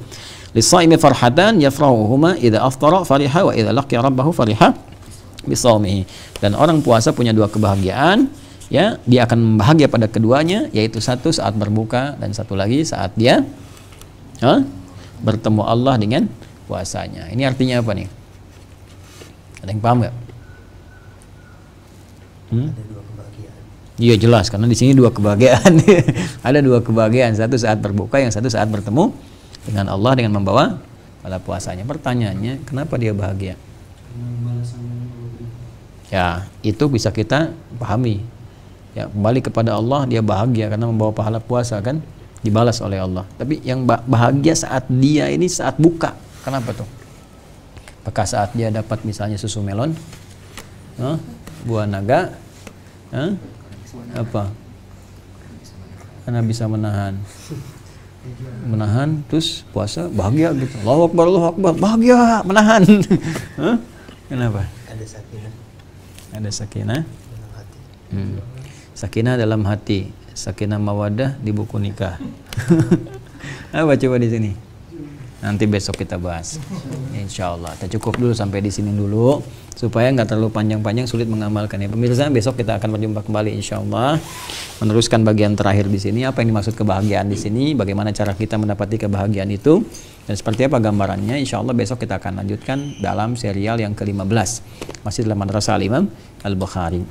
[SPEAKER 1] Lis-shaimi farhatan yafrahuhuma idza aftara fariha wa idza laqiya rabbahu fariha bisaumihi. Dan orang puasa punya dua kebahagiaan, ya, dia akan bahagia pada keduanya, yaitu satu saat berbuka dan satu lagi saat dia bertemu Allah dengan puasanya. Ini artinya apa nih? Ada yang paham nggak? Iya jelas, karena di sini dua kebahagiaan. Ada dua kebahagiaan, satu saat berbuka, yang satu saat bertemu dengan Allah dengan membawa pahala puasanya. Pertanyaannya, kenapa dia bahagia? Ya, itu bisa kita pahami. Ya, kembali kepada Allah, dia bahagia karena membawa pahala puasa kan, dibalas oleh Allah. Tapi yang bahagia saat dia ini saat buka. Kenapa tuh? Apakah saat dia dapat misalnya susu melon, buah naga, apa? Karena bisa menahan terus puasa bahagia gitu. Allahu Akbar, bahagia menahan. Kenapa? Ada sakinah dalam hati. Sakinah dalam hati, sakinah mawaddah di buku nikah. Apa coba di sini? Nanti besok kita bahas. Insyaallah. Kita cukup dulu sampai di sini dulu supaya nggak terlalu panjang-panjang sulit mengamalkan ya. Pemirsa, besok kita akan berjumpa kembali insyaallah. Meneruskan bagian terakhir di sini, apa yang dimaksud kebahagiaan di sini, bagaimana cara kita mendapati kebahagiaan itu dan seperti apa gambarannya. Insyaallah besok kita akan lanjutkan dalam serial yang ke-15 masih dalam Madrasah Al-Imam Al-Bukhari.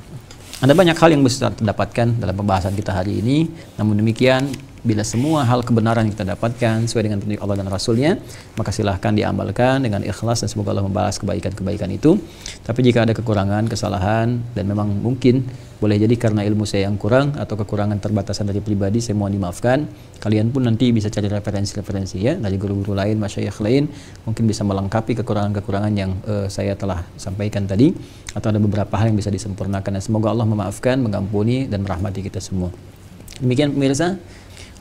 [SPEAKER 1] Ada banyak hal yang bisa terdapatkan dalam pembahasan kita hari ini. Namun demikian, bila semua hal kebenaran yang kita dapatkan sesuai dengan petunjuk Allah dan Rasulnya, maka silahkan diamalkan dengan ikhlas dan semoga Allah membalas kebaikan-kebaikan itu. Tapi jika ada kekurangan, kesalahan, dan memang mungkin boleh jadi karena ilmu saya yang kurang atau kekurangan terbatasan dari pribadi, saya mohon dimaafkan. Kalian pun nanti bisa cari referensi-referensi ya dari guru-guru lain, masyayikh lain, mungkin bisa melengkapi kekurangan-kekurangan yang saya telah sampaikan tadi, atau ada beberapa hal yang bisa disempurnakan. Dan semoga Allah memaafkan, mengampuni, dan merahmati kita semua. Demikian pemirsa.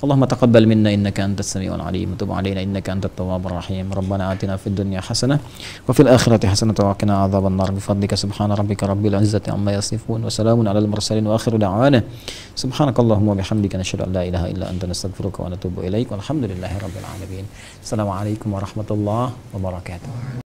[SPEAKER 1] Allahumma taqabbal minna innaka antas samiul alim wa tub alaina innaka antat tawwabur rahim. Rabbana atina fid dunya hasanah wa fil akhirati hasanah wa qina adzabannar. Bi fadlika subhana rabbika rabbil izzati amma yasifun wa salamun alal mursalin wa akhiru da'wana subhanakallahumma wa bihamdika nashhadu an la ilaha illa anta nastaghfiruka wa natubu ilaik. Walhamdulillahi rabbil alamin. Assalamualaikum warahmatullahi wabarakatuh.